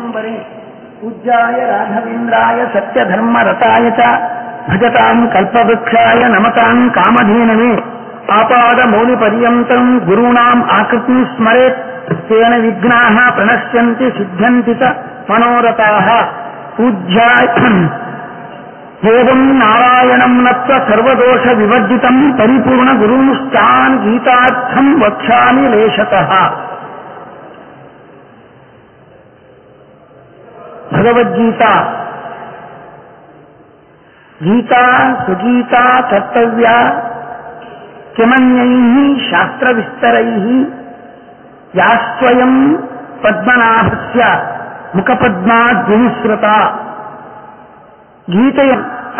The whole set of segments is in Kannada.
ದಿಗಂಬರೆ ಪೂಜ್ಯಾಯ ರಾಘವೇಂದ್ರಾಯ ಸತ್ಯಧರ್ಮರತಾಯ ಚ ಭಜತಾಂ ಕಲ್ಪವೃಕ್ಷಾಯ ನಮತಾಂ ಕಾಮಧೇನವೇ ಆಪಾದ ಮೌಲಿಪರ್ಯಂತಂ ಗುರುಣಾಂ ಆಕೃತಿಂ ಸ್ಮರೇತ್ ತೇನ ವಿಘ್ನಾಃ ಪ್ರಣಶ್ಯಂತಿ ಸಿದ್ಧ್ಯಂತಿ ಚ ಮನೋರಥಾಃ. ಪೂಜ್ಯಾಯ ಏವಂ ನಾರಾಯಣಂ ನತ್ವ ಸರ್ವದೋಷ ವಿವರ್ಜಿತಂ ಪರಿಪೂರ್ಣ ಗುರುಂಶ್ಚಾನ್ ಗೀತಾರ್ಥಂ ವಕ್ಷ್ಯಾಮಿ ಲೇಷತಃ. ಭಗವದ್ಗೀತಾ ಗೀತಾ ಸುಗೀತಾ ಕರ್ತವ್ಯ ಕಿಮನ್ಯೈಃ ಶಾಸ್ತ್ರವಿಸ್ತರೈಃ ಯಾಸ್ವಯಂ ಪದ್ಮನಾಭಸ್ಯ ಮುಖಪದ್ಮಾದ್ ವಿನಿಸೃತ. ಗೀತೆಯ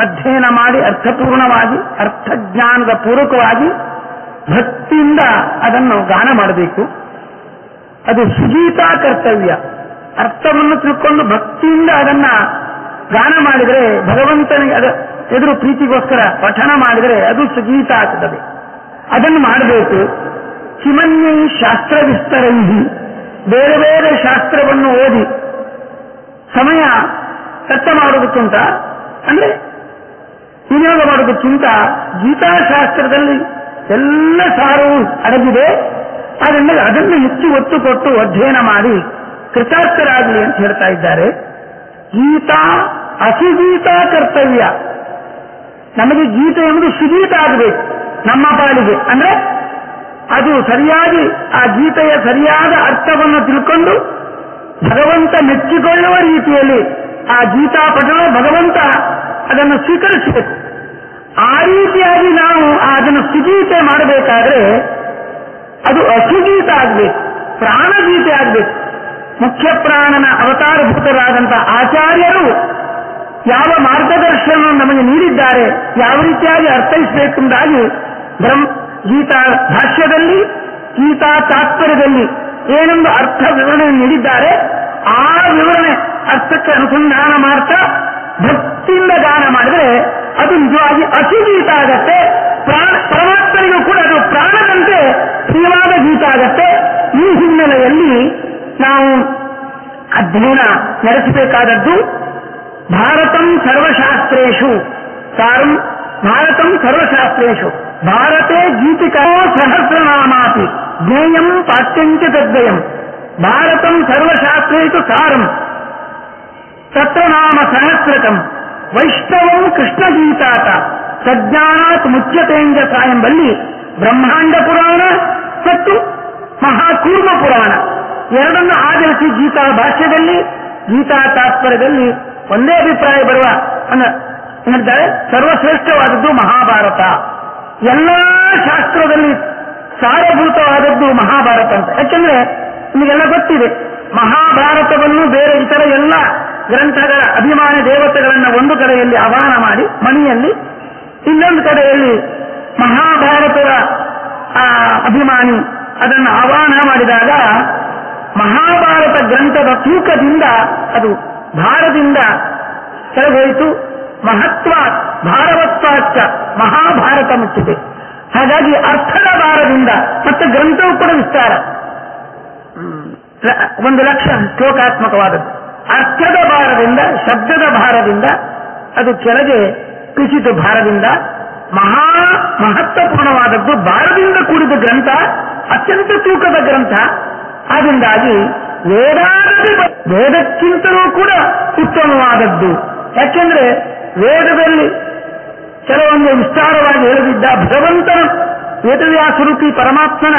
ಅಧ್ಯಯನ ಮಾಡಿ ಅರ್ಥಪೂರ್ಣವಾಗಿ ಅರ್ಥಜ್ಞಾನದ ಪೂರ್ವಕವಾಗಿ ಭಕ್ತಿಯಿಂದ ಅದನ್ನು ಗಾನ ಮಾಡಬೇಕು. ಅದು ಸುಗೀತಾ ಕರ್ತವ್ಯ. ಅರ್ಥವನ್ನು ತಿಳ್ಕೊಂಡು ಭಕ್ತಿಯಿಂದ ಅದನ್ನ ಗಾನ ಮಾಡಿದರೆ ಭಗವಂತನಿಗೆ ಎದುರು ಪ್ರೀತಿಗೋಸ್ಕರ ಪಠಣ ಮಾಡಿದರೆ ಅದು ಸುಗೀತ ಆಗ್ತದೆ. ಅದನ್ನು ಮಾಡಬೇಕು. ಕಿಮನ್ಯೈ ಶಾಸ್ತ್ರ ವಿಸ್ತರೈಹಿ, ಬೇರೆ ಬೇರೆ ಶಾಸ್ತ್ರವನ್ನು ಓದಿ ಸಮಯ ವ್ಯರ್ಥ ಮಾಡೋದಕ್ಕಿಂತ ಅಂದ್ರೆ ವಿನಿಯೋಗ ಮಾಡೋದಕ್ಕಿಂತ ಗೀತಾಶಾಸ್ತ್ರದಲ್ಲಿ ಎಲ್ಲ ಸಾರವು ಅಡಗಿದೆ. ಆದ್ದರಿಂದ ಅದನ್ನು ಹೆಚ್ಚು ಒತ್ತು ಕೊಟ್ಟು ಅಧ್ಯಯನ ಮಾಡಿ ಕೃತಾರ್ಥರಾಗಲಿ ಅಂತ ಹೇಳ್ತಾ ಇದ್ದಾರೆ. ಗೀತಾ ಅಸುಗೀತಾ ಕರ್ತವ್ಯ. ನಮಗೆ ಗೀತೆ ಎಂಬುದು ಸುಗೀತ ಆಗಬೇಕು ನಮ್ಮ ಪಾಲಿಗೆ. ಅಂದ್ರೆ ಅದು ಸರಿಯಾಗಿ ಆ ಗೀತೆಯ ಸರಿಯಾದ ಅರ್ಥವನ್ನು ತಿಳ್ಕೊಂಡು ಭಗವಂತ ಮೆಚ್ಚಿಕೊಳ್ಳುವ ರೀತಿಯಲ್ಲಿ ಆ ಗೀತಾ ಪಠಣ ಭಗವಂತ ಅದನ್ನು ಸ್ವೀಕರಿಸಬೇಕು. ಆ ರೀತಿಯಾಗಿ ನಾವು ಅದನ್ನು ಸುಗೀತೆ ಮಾಡಬೇಕಾದ್ರೆ ಅದು ಅಸುಗೀತ ಆಗಬೇಕು, ಪ್ರಾಣಗೀತೆ ಆಗಬೇಕು. ಮುಖ್ಯ ಪ್ರಾಣನ ಅವತಾರಭೂತರಾದಂತಹ ಆಚಾರ್ಯರು ಯಾವ ಮಾರ್ಗದರ್ಶನ ನಮಗೆ ನೀಡಿದ್ದಾರೆ, ಯಾವ ರೀತಿಯಾಗಿ ಅರ್ಥೈಸಬೇಕೆಂಬುದಾಗಿ ಗೀತಾ ಭಾಷ್ಯದಲ್ಲಿ ಗೀತಾ ತಾತ್ಪರ್ಯದಲ್ಲಿ ಏನೆಂದು ಅರ್ಥ ವಿವರಣೆ ನೀಡಿದ್ದಾರೆ. ಆ ವಿವರಣೆ ಅರ್ಥಕ್ಕೆ ಅನುಸಂಧಾನ ಮಾಡ್ತಾ ಭಕ್ತಿಯಿಂದ ಗಾನ ಮಾಡಿದರೆ ಅದು ನಿಜವಾಗಿ ಅಸುಗೀತ ಆಗತ್ತೆ. ಪರಮಾತ್ಮನಿಗೂ ಕೂಡ ಅದು ಪ್ರಾಣದಂತೆ ಪ್ರಿಯವಾದ ಗೀತ ಆಗತ್ತೆ. ಈ ಹಿನ್ನೆಲೆಯಲ್ಲಿ ನಾವು ಅಧ್ಯಯನ ನಡೆಸಬೇಕಾದದ್ದು ಭಾರತಂ ಸರ್ವಶಾಸ್ತ್ರೇಷು ಸಾರಂ ಭಾರತಂ ಸರ್ವಶಾಸ್ತ್ರೇಷು ಭಾರತೆ ಗೀತಿಕಾ ಸಹಸ್ರನಾಮಾಪಿ ಜ್ಞೇಯಂ ಪಾಠ್ಯಂಚ ತದ್ವಯಂ ಭಾರತಂ ಸರ್ವಶಾಸ್ತ್ರೇಷು ಸಾರಂ ತತ್ರ ನಾಮ ಸಹಸ್ರಕಂ ವೈಷ್ಣವಂ ಕೃಷ್ಣಗೀತಾತ ಸಜ್ಞಾನಾತ್ ಮುಚ್ಯತೆಂಜ ಎಂಬಲ್ಲಿ ಬ್ರಹ್ಮಾಂಡ ಪುರಾಣ ಮತ್ತು ಮಹಾಕೂರ್ಮ ಪುರಾಣ ಎರಡನ್ನು ಆಧರಿಸಿ ಗೀತಾ ಭಾಷ್ಯದಲ್ಲಿ ಗೀತಾ ತಾತ್ಪರ್ಯದಲ್ಲಿ ಒಂದೇ ಅಭಿಪ್ರಾಯ ಬರುವ ಹೇಳಿದ್ದಾರೆ. ಸರ್ವಶ್ರೇಷ್ಠವಾದದ್ದು ಮಹಾಭಾರತ. ಎಲ್ಲಾ ಶಾಸ್ತ್ರದಲ್ಲಿ ಸಾರಭೂತವಾದದ್ದು ಮಹಾಭಾರತ ಅಂತ. ಯಾಕೆಂದ್ರೆ ನಿಮಗೆಲ್ಲ ಗೊತ್ತಿದೆ, ಮಹಾಭಾರತವನ್ನು ಬೇರೆ ಇತರ ಎಲ್ಲ ಗ್ರಂಥಗಳ ಅಭಿಮಾನಿ ದೇವತೆಗಳನ್ನು ಒಂದು ಕಡೆಯಲ್ಲಿ ಆಹ್ವಾನ ಮಾಡಿ ಮಣಿಯಲ್ಲಿ, ಇನ್ನೊಂದು ಕಡೆಯಲ್ಲಿ ಮಹಾಭಾರತದ ಅಭಿಮಾನಿ ಅದನ್ನು ಆಹ್ವಾನ ಮಾಡಿದಾಗ ಮಹಾಭಾರತ ಗ್ರಂಥದ ತೂಕದಿಂದ ಅದು ಭಾರದಿಂದ ಕೆಳಗೋಯಿತು. ಮಹತ್ವ ಭಾರವತ್ವಾಚ ಮಹಾಭಾರತ ಮುಚ್ಚಿದೆ. ಹಾಗಾಗಿ ಅರ್ಥದ ಭಾರದಿಂದ ಮತ್ತೆ ಗ್ರಂಥವು ಕೂಡ ವಿಸ್ತಾರ 1,00,000 ಶ್ಲೋಕಾತ್ಮಕವಾದದ್ದು. ಅರ್ಥದ ಭಾರದಿಂದ ಶಬ್ದದ ಭಾರದಿಂದ ಅದು ಕೆಳಗೆ ಕುಸಿತು. ಭಾರದಿಂದ ಮಹತ್ವಪೂರ್ಣವಾದದ್ದು ಭಾರದಿಂದ ಕೂಡಿದ ಗ್ರಂಥ, ಅತ್ಯಂತ ತೂಕದ ಗ್ರಂಥ. ಆದ್ದರಿಂದಾಗಿ ವೇದಕ್ಕಿಂತಲೂ ಕೂಡ ಉತ್ತಮವಾದದ್ದು. ಯಾಕೆಂದ್ರೆ ವೇದದಲ್ಲಿ ಕೆಲವೊಂದು ವಿಸ್ತಾರವಾಗಿ ಹೇಳದಿದ್ದ ಭಗವಂತನ ವೇದವ್ಯಾಸರೂಪಿ ಪರಮಾತ್ಮನ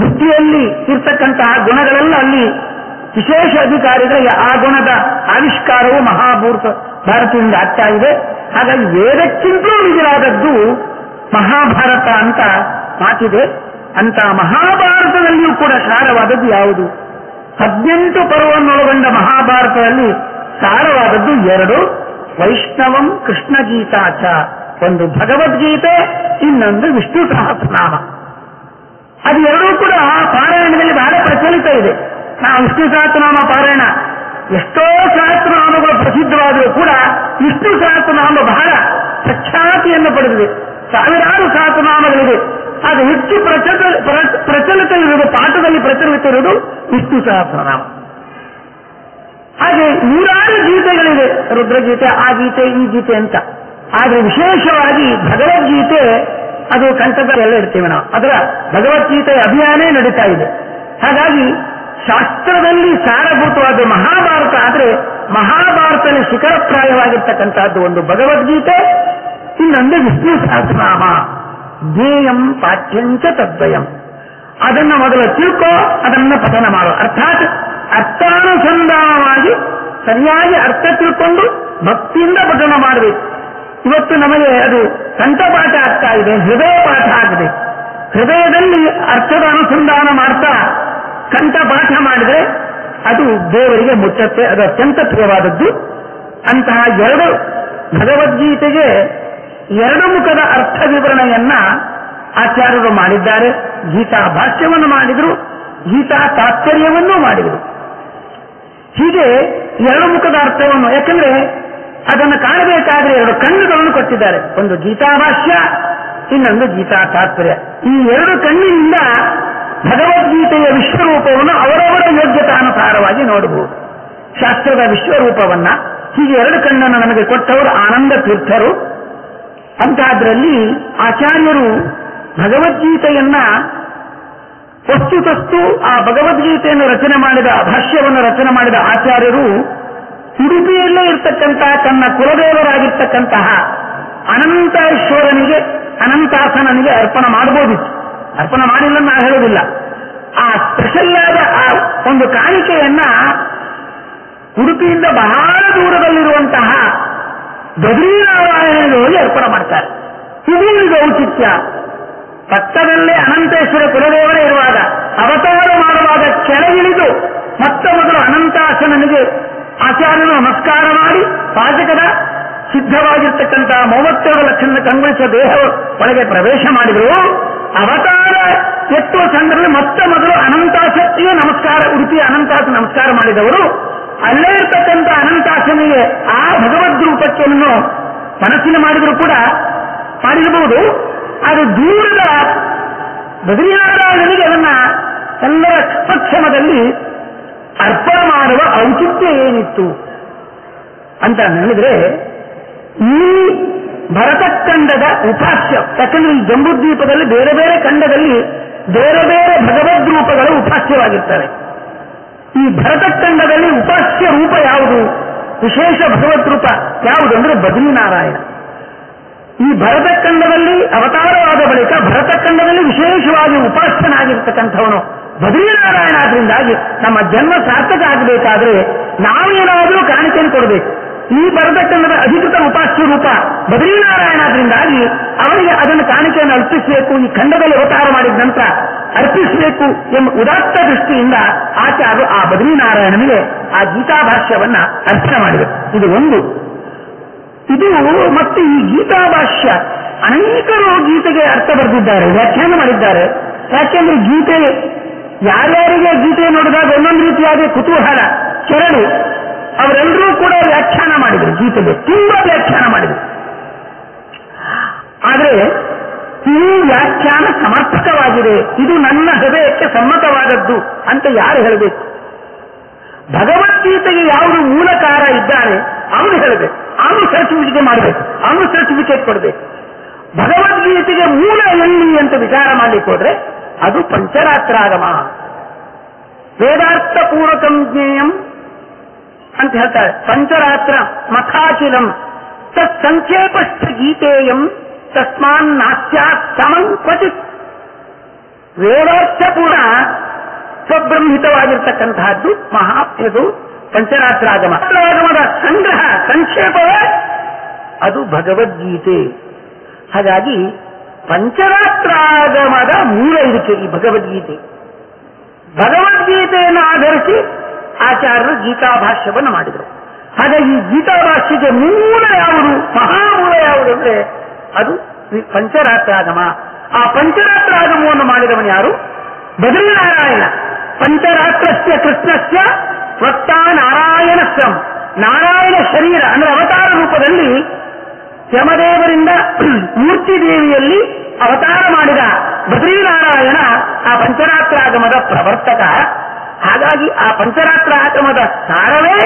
ಬುದ್ಧಿಯಲ್ಲಿ ಇರ್ತಕ್ಕಂತಹ ಗುಣಗಳೆಲ್ಲ ಅಲ್ಲಿ ವಿಶೇಷ ಅಧಿಕಾರಿಗಳಿಗೆ ಆ ಗುಣದ ಆವಿಷ್ಕಾರವು ಭಾರತದಿಂದ ಆಗ್ತಾ ಇದೆ. ಹಾಗಾಗಿ ವೇದಕ್ಕಿಂತಲೂ ಮಿಗಿಲಾದದ್ದು ಮಹಾಭಾರತ ಅಂತ ಮಾತಿದೆ. ಅಂತ ಮಹಾಭಾರತದಲ್ಲಿಯೂ ಕೂಡ ಸಾರವಾದದ್ದು ಯಾವುದು? 18 ಪರ್ವನ್ನೊಳಗೊಂಡ ಮಹಾಭಾರತದಲ್ಲಿ ಸಾರವಾದದ್ದು 2. ವೈಷ್ಣವಂ ಕೃಷ್ಣಗೀತಾಚ. ಒಂದು ಭಗವದ್ಗೀತೆ, ಇನ್ನೊಂದು ವಿಷ್ಣು ಸಹಸ್ರನಾಮ. ಅದು ಎರಡೂ ಕೂಡ ಪಾರಾಯಣದಲ್ಲಿ ಬಹಳ ಪ್ರಚಲಿತ ಇದೆ. ನಾವು ವಿಷ್ಣು ಸಹಸ್ರನಾಮ ಪಾರಾಯಣ ಎಷ್ಟೋ ಸಹಸ್ರನಾಮಗಳು ಪ್ರಸಿದ್ಧವಾದರೂ ಕೂಡ ವಿಷ್ಣು ಸಹಸ್ರನಾಮ ಬಹಳ ಪ್ರಖ್ಯಾತಿಯನ್ನು ಪಡೆದಿದೆ. ಸಾವಿರಾರು ಸಹಸ್ರನಾಮಗಳಿದೆ. ಅದು ಹೆಚ್ಚು ಪ್ರಚಲಿತ ಇರುವುದು, ಪಾಠದಲ್ಲಿ ಪ್ರಚಲಿತ ಇರುವುದು ವಿಷ್ಣು ಸಹಸ್ರನಾಮ. ಹಾಗೆ ನೂರಾರು ಗೀತೆಗಳಿವೆ, ರುದ್ರಗೀತೆ, ಆ ಗೀತೆ, ಈ ಗೀತೆ ಅಂತ. ಆದರೆ ವಿಶೇಷವಾಗಿ ಭಗವದ್ಗೀತೆ ಅದು ಕಂಠದಲ್ಲೆಲ್ಲ ಇಡ್ತೇವೆ ನಾವು. ಅದರ ಭಗವದ್ಗೀತೆಯ ಅಭಿಯಾನೇ ನಡೀತಾ ಇದೆ. ಹಾಗಾಗಿ ಶಾಸ್ತ್ರದಲ್ಲಿ ಸಾರಭೂತವಾದ ಮಹಾಭಾರತ ಆದರೆ ಮಹಾಭಾರತದ ಶಿಖರಪ್ರಾಯವಾಗಿರ್ತಕ್ಕಂಥದ್ದು ಒಂದು ಭಗವದ್ಗೀತೆ, ಇನ್ನೊಂದು ವಿಷ್ಣು ಸಹಸ್ರನಾಮ. ಧ್ಯೇಯಂ ಪಾಠ್ಯಂಚ ತದ್ವಯಂ. ಅದನ್ನು ಮೊದಲು ತಿಳ್ಕೋ, ಅದನ್ನು ಪಠನ ಮಾಡೋ. ಅರ್ಥಾತ್ ಅರ್ಥಾನುಸಂಧಾನವಾಗಿ ಸರಿಯಾಗಿ ಅರ್ಥ ತಿಳ್ಕೊಂಡು ಭಕ್ತಿಯಿಂದ ಪಠನ ಮಾಡಬೇಕು. ಇವತ್ತು ನಮಗೆ ಅದು ಕಂಠಪಾಠ ಆಗ್ತಾ ಇದೆ, ಹೃದಯ ಪಾಠ ಆಗಿದೆ. ಹೃದಯದಲ್ಲಿ ಅರ್ಥದ ಅನುಸಂಧಾನ ಮಾಡ್ತಾ ಕಂಠಪಾಠ ಮಾಡಿದ್ರೆ ಅದು ದೇವರಿಗೆ ಮುಟ್ಟತ್ತೆ. ಅದು ಅತ್ಯಂತ ಪ್ರಿಯವಾದದ್ದು. ಅಂತಹ ಎರಡು ಭಗವದ್ಗೀತೆಗೆ ಎರಡು ಮುಖದ ಅರ್ಥ ವಿವರಣೆಯನ್ನ ಆಚಾರ್ಯರು ಮಾಡಿದ್ದಾರೆ. ಗೀತಾ ಭಾಷ್ಯವನ್ನು ಮಾಡಿದರು, ಗೀತಾ ತಾತ್ಪರ್ಯವನ್ನೂ ಮಾಡಿದರು. ಹೀಗೆ ಎರಡು ಮುಖದ ಅರ್ಥವನ್ನು, ಯಾಕಂದ್ರೆ ಅದನ್ನು ಕಾಣಬೇಕಾದ್ರೆ ಎರಡು ಕಣ್ಣುಗಳನ್ನು ಕೊಟ್ಟಿದ್ದಾರೆ. ಒಂದು ಗೀತಾ ಭಾಷ್ಯ, ಇನ್ನೊಂದು ಗೀತಾ ತಾತ್ಪರ್ಯ. ಈ ಎರಡು ಕಣ್ಣಿನಿಂದ ಭಗವದ್ಗೀತೆಯ ವಿಶ್ವರೂಪವನ್ನು ಅವರವರ ಯೋಗ್ಯತಾನುಸಾರವಾಗಿ ನೋಡಬಹುದು. ಶಾಸ್ತ್ರದ ವಿಶ್ವರೂಪವನ್ನ ಹೀಗೆ ಎರಡು ಕಣ್ಣನ್ನು ನಮಗೆ ಕೊಟ್ಟವರು ಆನಂದ ತೀರ್ಥರು. ಅಂತಹದ್ರಲ್ಲಿ ಆಚಾರ್ಯರು ಭಗವದ್ಗೀತೆಯನ್ನ ವಸ್ತುತಸ್ತು ಆ ಭಗವದ್ಗೀತೆಯನ್ನು ರಚನೆ ಮಾಡಿದ, ಭಾಷ್ಯವನ್ನು ರಚನೆ ಮಾಡಿದ ಆಚಾರ್ಯರು ಉಡುಪಿಯಲ್ಲೇ ಇರ್ತಕ್ಕಂಥ ತನ್ನ ಕುಲದೇವರಾಗಿರ್ತಕ್ಕಂತಹ ಅನಂತೇಶ್ವರನಿಗೆ, ಅನಂತಾಸನಿಗೆ ಅರ್ಪಣೆ ಮಾಡಬಹುದಿತ್ತು. ಅರ್ಪಣೆ ಮಾಡಿಲ್ಲ ನಾ ಹೇಳುವುದಿಲ್ಲ. ಆ ಸ್ಪೆಷಲ್ ಆದ ಆ ಒಂದು ಕಾಣಿಕೆಯನ್ನ ಉಡುಪಿಯಿಂದ ಬಹಳ ದೂರದಲ್ಲಿರುವಂತಹ ಬದ್ರೀನಾರಾಯಣನಿಗೆ ಹೋಗಿ ಅರ್ಪಣೆ ಮಾಡ್ತಾರೆ. ಇದು ಈಗ ಔಚಿತ್ಯ. ಪಕ್ಕದಲ್ಲೇ ಅನಂತೇಶ್ವರ ಕುಲದೇವರೇ ಇರುವಾಗ ಅವತಾರ ಮಾಡುವಾಗ ಕೆಳಗಿಳಿದು ಮೊತ್ತ ಮೊದಲು ಅನಂತಾಸನಿಗೆ ಆಚಾರ್ಯನು ನಮಸ್ಕಾರ ಮಾಡಿ ಪಾಜಕದ ಸಿದ್ಧವಾಗಿರ್ತಕ್ಕಂತಹ 32 ಲಕ್ಷದ ಕಂಗೊಳಿಸುವ ದೇಹ ಒಳಗೆ ಪ್ರವೇಶ ಮಾಡಿದರು. ಅವತಾರ ಎತ್ತುವ ಸಂದರ್ಭದಲ್ಲಿ ಮೊತ್ತ ಮೊದಲು ಅನಂತಾಸಕ್ತಿಗೆ ನಮಸ್ಕಾರ, ಉಡುಪಿಯ ಅನಂತಾಸ ನಮಸ್ಕಾರ ಮಾಡಿದವರು. ಅಲ್ಲೇ ಇರ್ತಕ್ಕಂಥ ಅನಂತಾಸನಿಗೆ ಆ ಭಗವದ್ ರೂಪಕ್ಕೆಯನ್ನು ಮನಸ್ಸಿನ ಮಾಡಿದರೂ ಕೂಡ ಮಾಡಿರಬಹುದು. ಅದು ದೂರದ ಬದ್ರೀನಾರಾಯಣನಿಗೆ ಅದನ್ನ ಎಲ್ಲರ ಸಕ್ಷಮದಲ್ಲಿ ಅರ್ಪಣೆ ಮಾಡುವ ಔಚಿತ್ಯ ಏನಿತ್ತು ಅಂತ ಹೇಳಿದ್ರೆ, ಈ ಭರತಖಂಡದ ಉಪಾಸ್ಯ, ಯಾಕಂದ್ರೆ ಈ ಜಂಬೂದ್ವೀಪದಲ್ಲಿ ಬೇರೆ ಬೇರೆ ಖಂಡದಲ್ಲಿ ಬೇರೆ ಬೇರೆ ಭಗವದ್ ರೂಪಗಳು ಉಪಾಸ್ಯವಾಗಿರ್ತವೆ. ಈ ಭರತಖಂಡದಲ್ಲಿ ಉಪಾಸ್ಯ ರೂಪ ಯಾವುದು, ವಿಶೇಷ ಭಗವದ್ ರೂಪ ಯಾವುದು ಅಂದ್ರೆ ಬದ್ರೀನಾರಾಯಣ. ಈ ಭರತಖಂಡದಲ್ಲಿ ಅವತಾರವಾದ ಬಳಿಕ ಭರತಖಂಡದಲ್ಲಿ ವಿಶೇಷವಾಗಿ ಉಪಾಸ್ಯನಾಗಿರ್ತಕ್ಕಂಥವನು ಬದ್ರೀನಾರಾಯಣ. ಆದ್ರಿಂದಾಗಿ ನಮ್ಮ ಜನ್ಮ ಸಾರ್ಥಕ ಆಗಬೇಕಾದ್ರೆ ನಾವೇನಾದರೂ ಕಾಣಿಕೆಯನ್ನು ಕೊಡಬೇಕು. ಈ ಭರತಖಂಡದ ಅಧಿಕೃತ ಉಪಾಸ್ಯ ರೂಪ ಬದ್ರೀನಾರಾಯಣ. ಆದ್ರಿಂದಾಗಿ ಅವರಿಗೆ ಅದನ್ನು ಕಾಣಿಕೆಯನ್ನು ಅರ್ಪಿಸಬೇಕು. ಈ ಖಂಡದಲ್ಲಿ ಅವತಾರ ಮಾಡಿದ ನಂತರ ಅರ್ಪಿಸಬೇಕು ಎಂಬ ಉದಾತ್ತ ದೃಷ್ಟಿಯಿಂದ ಆಚಾರ್ಯರು ಆ ಬದ್ರೀನಾರಾಯಣನಿಗೆ ಆ ಗೀತಾಭಾಷ್ಯವನ್ನ ಅರ್ಪಣೆ ಮಾಡಿದರು. ಇದು ಒಂದು. ಇದು ಮತ್ತೆ ಈ ಗೀತಾಭಾಷ್ಯ ಅನೇಕರು ಗೀತೆಗೆ ಅರ್ಥ ಬರೆದಿದ್ದಾರೆ, ವ್ಯಾಖ್ಯಾನ ಮಾಡಿದ್ದಾರೆ. ಯಾಕೆಂದ್ರೆ ಗೀತೆ ಯಾರ್ಯಾರಿಗೆ ಗೀತೆ ನೋಡಿದಾಗ ಒಂದೊಂದು ರೀತಿಯಾದ ಕುತೂಹಲ, ಕೆರಳು, ಅವರೆಲ್ಲರೂ ಕೂಡ ವ್ಯಾಖ್ಯಾನ ಮಾಡಿದರು. ಗೀತೆಗೆ ತುಂಬಾ ವ್ಯಾಖ್ಯಾನ ಮಾಡಿದರು. ಆದರೆ ಈ ವ್ಯಾಖ್ಯಾನ ಸಮರ್ಪಕವಾಗಿದೆ, ಇದು ನನ್ನ ಹೃದಯಕ್ಕೆ ಸಮ್ಮತವಾದದ್ದು ಅಂತ ಯಾರು ಹೇಳಬೇಕು? ಭಗವದ್ಗೀತೆಗೆ ಯಾವುದು ಮೂಲಕಾರ ಇದ್ದಾನೆ ಅವನು ಹೇಳಬೇಕು, ಅವನು ಸರ್ಟಿಫಿಕೇಟ್ ಮಾಡಬೇಕು, ಅವನು ಸರ್ಟಿಫಿಕೇಟ್ ಕೊಡಬೇಕು. ಭಗವದ್ಗೀತೆಗೆ ಮೂಲ ಎಲ್ಲಿ ಅಂತ ವಿಚಾರ ಮಾಡಲಿಕ್ಕೆ ಹೋದ್ರೆ ಅದು ಪಂಚರಾತ್ರಾಗಮ. ವೇದಾರ್ಥ ಪೂರ್ವಕಂ ಜ್ಞೇಯಂ ಅಂತ ಹೇಳ್ತಾರೆ. ಪಂಚರಾತ್ರ ಮಥಾಚಿಲಂ ತತ್ ಸಂಕ್ಷೇಪಶ್ಚ ಗೀತೆಯಂ ತಸ್ಮಾನ್ ನಾಸ್ಯಾತ್ ಸಮಂ ಕ್ವಚಿತ್. ವೇದಾರ್ಥಪೂರ್ಣ ಸ್ವಬ್ರಹ್ಮಿತವಾಗಿರ್ತಕ್ಕಂತಹದ್ದು ಇದು ಪಂಚರಾತ್ರಾಗಮ. ರಾಗಮದ ಸಂಗ್ರಹ, ಸಂಕ್ಷೇಪವೇ ಅದು ಭಗವದ್ಗೀತೆ. ಹಾಗಾಗಿ ಪಂಚರಾತ್ರಾಗಮದ ಮೂಲ ಇದಕ್ಕೆ ಈ ಭಗವದ್ಗೀತೆ. ಭಗವದ್ಗೀತೆಯನ್ನು ಆಧರಿಸಿ ಆಚಾರ್ಯರು ಗೀತಾಭಾಷ್ಯವನ್ನು ಮಾಡಿದರು. ಹಾಗಾಗಿ ಈ ಗೀತಾಭಾಷ್ಯಕ್ಕೆ ಮೂಲ ಯಾವುದು, ಮಹಾಮೂಲ ಯಾವುದು ಅಂದ್ರೆ ಅದು ಪಂಚರಾತ್ರಾಗಮ. ಆ ಪಂಚರಾತ್ರಾಗಮವನ್ನು ಮಾಡಿದವನು ಯಾರು? ಬದ್ರೀನಾರಾಯಣ. ಪಂಚರಾತ್ರಸ್ಯ ಕೃಷ್ಣಸ್ಯ ವಕ್ತ ನಾರಾಯಣ ಸ್ವಂ. ನಾರಾಯಣ ಶರೀರ ಅಂದ್ರೆ ಅವತಾರ ರೂಪದಲ್ಲಿ ಯಮದೇವರಿಂದ ಮೂರ್ತಿ ದೇವಿಯಲ್ಲಿ ಅವತಾರ ಮಾಡಿದ ಬದ್ರೀನಾರಾಯಣ ಆ ಪಂಚರಾತ್ರಾಗಮದ ಪ್ರವರ್ತಕ. ಹಾಗಾಗಿ ಆ ಪಂಚರಾತ್ರ ಆಗಮದ ಸಾರವೇ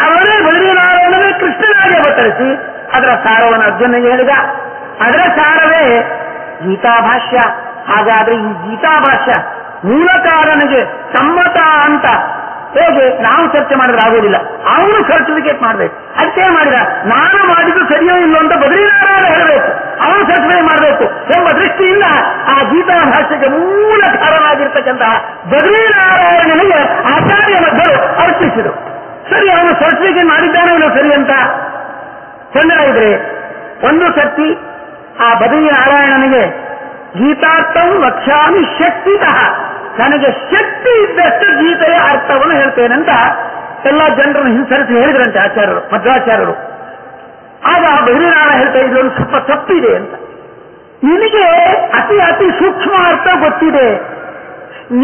ಅವರೇ ಬದ್ರಿನಾರಾಯಣನೇ ಕೃಷ್ಣನಾಗಿ ಅವತರಿಸಿ ಅದರ ಸಾರವನ್ನು ಅರ್ಜುನಿಗೆ ಹೇಳಿದ. ಅದರ ಸಾರವೇ ಗೀತಾಭಾಷ್ಯ. ಹಾಗಾದ್ರೆ ಈ ಗೀತಾಭಾಷ್ಯ ಮೂಲಕಾರನಿಗೆ ಸಮ್ಮತ ಅಂತ ಹೇಗೆ ನಾವು ಚರ್ಚೆ ಮಾಡಿದ್ರೆ ಆಗೋದಿಲ್ಲ, ಅವನು ಸರ್ಟಿಫಿಕೇಟ್ ಮಾಡಬೇಕು. ಅದಕ್ಕೆ ಮಾಡಿದ ನಾನು ಮಾಡಿದ್ದು ಸರಿಯೋ ಇಲ್ಲೋ ಅಂತ ಬದ್ರಿನಾರಾಯಣ ಹೇಳಬೇಕು, ಅವನು ಸರ್ಟಿಫೈ ಮಾಡಬೇಕು ಎಂಬ ದೃಷ್ಟಿಯಿಂದ ಆ ಗೀತಾಭಾಷ್ಯಕ್ಕೆ ಮೂಲಕಾರನಾಗಿರ್ತಕ್ಕಂತಹ ಬದ್ರಿನಾರಾಯಣನಿಗೆ ಆಚಾರ್ಯ ಮಧ್ಯರು ಅರ್ಪಿಸಿದರು. ಸರಿ, ಅವನು ಸರ್ಟಿಫಿಕೇಟ್ ಮಾಡಿದ್ದಾನೆ ಇಲ್ಲ ಸರಿ ಅಂತ ತೊಂದರೆ ಇದ್ರೆ ಒಂದು ಸರ್ತಿ ಆ ಬದ್ರಿನಾರಾಯಣನಿಗೆ ಗೀತಾರ್ಥಂ ವಕ್ಷ್ಯಾಮಿ ಶಕ್ತಿತಃ, ನನಗೆ ಶಕ್ತಿ ಇದ್ದಷ್ಟು ಗೀತೆಯ ಅರ್ಥವನ್ನು ಹೇಳ್ತೇನೆಂತ ಎಲ್ಲ ಜನರನ್ನು ಹಿಂಸರಿಸಿ ಹೇಳಿದ್ರಂತೆ ಆಚಾರ್ಯರು, ಮಧ್ವಾಚಾರ್ಯರು. ಆಗ ಬದ್ರಿನಾರಾಯಣ ಹೇಳ್ತಾ ಇದ್ರು ಒಂದು ಸ್ವಲ್ಪ ತಪ್ಪಿದೆ ಅಂತ. ನಿನಗೆ ಅತಿ ಅತಿ ಸೂಕ್ಷ್ಮ ಅರ್ಥ ಗೊತ್ತಿದೆ,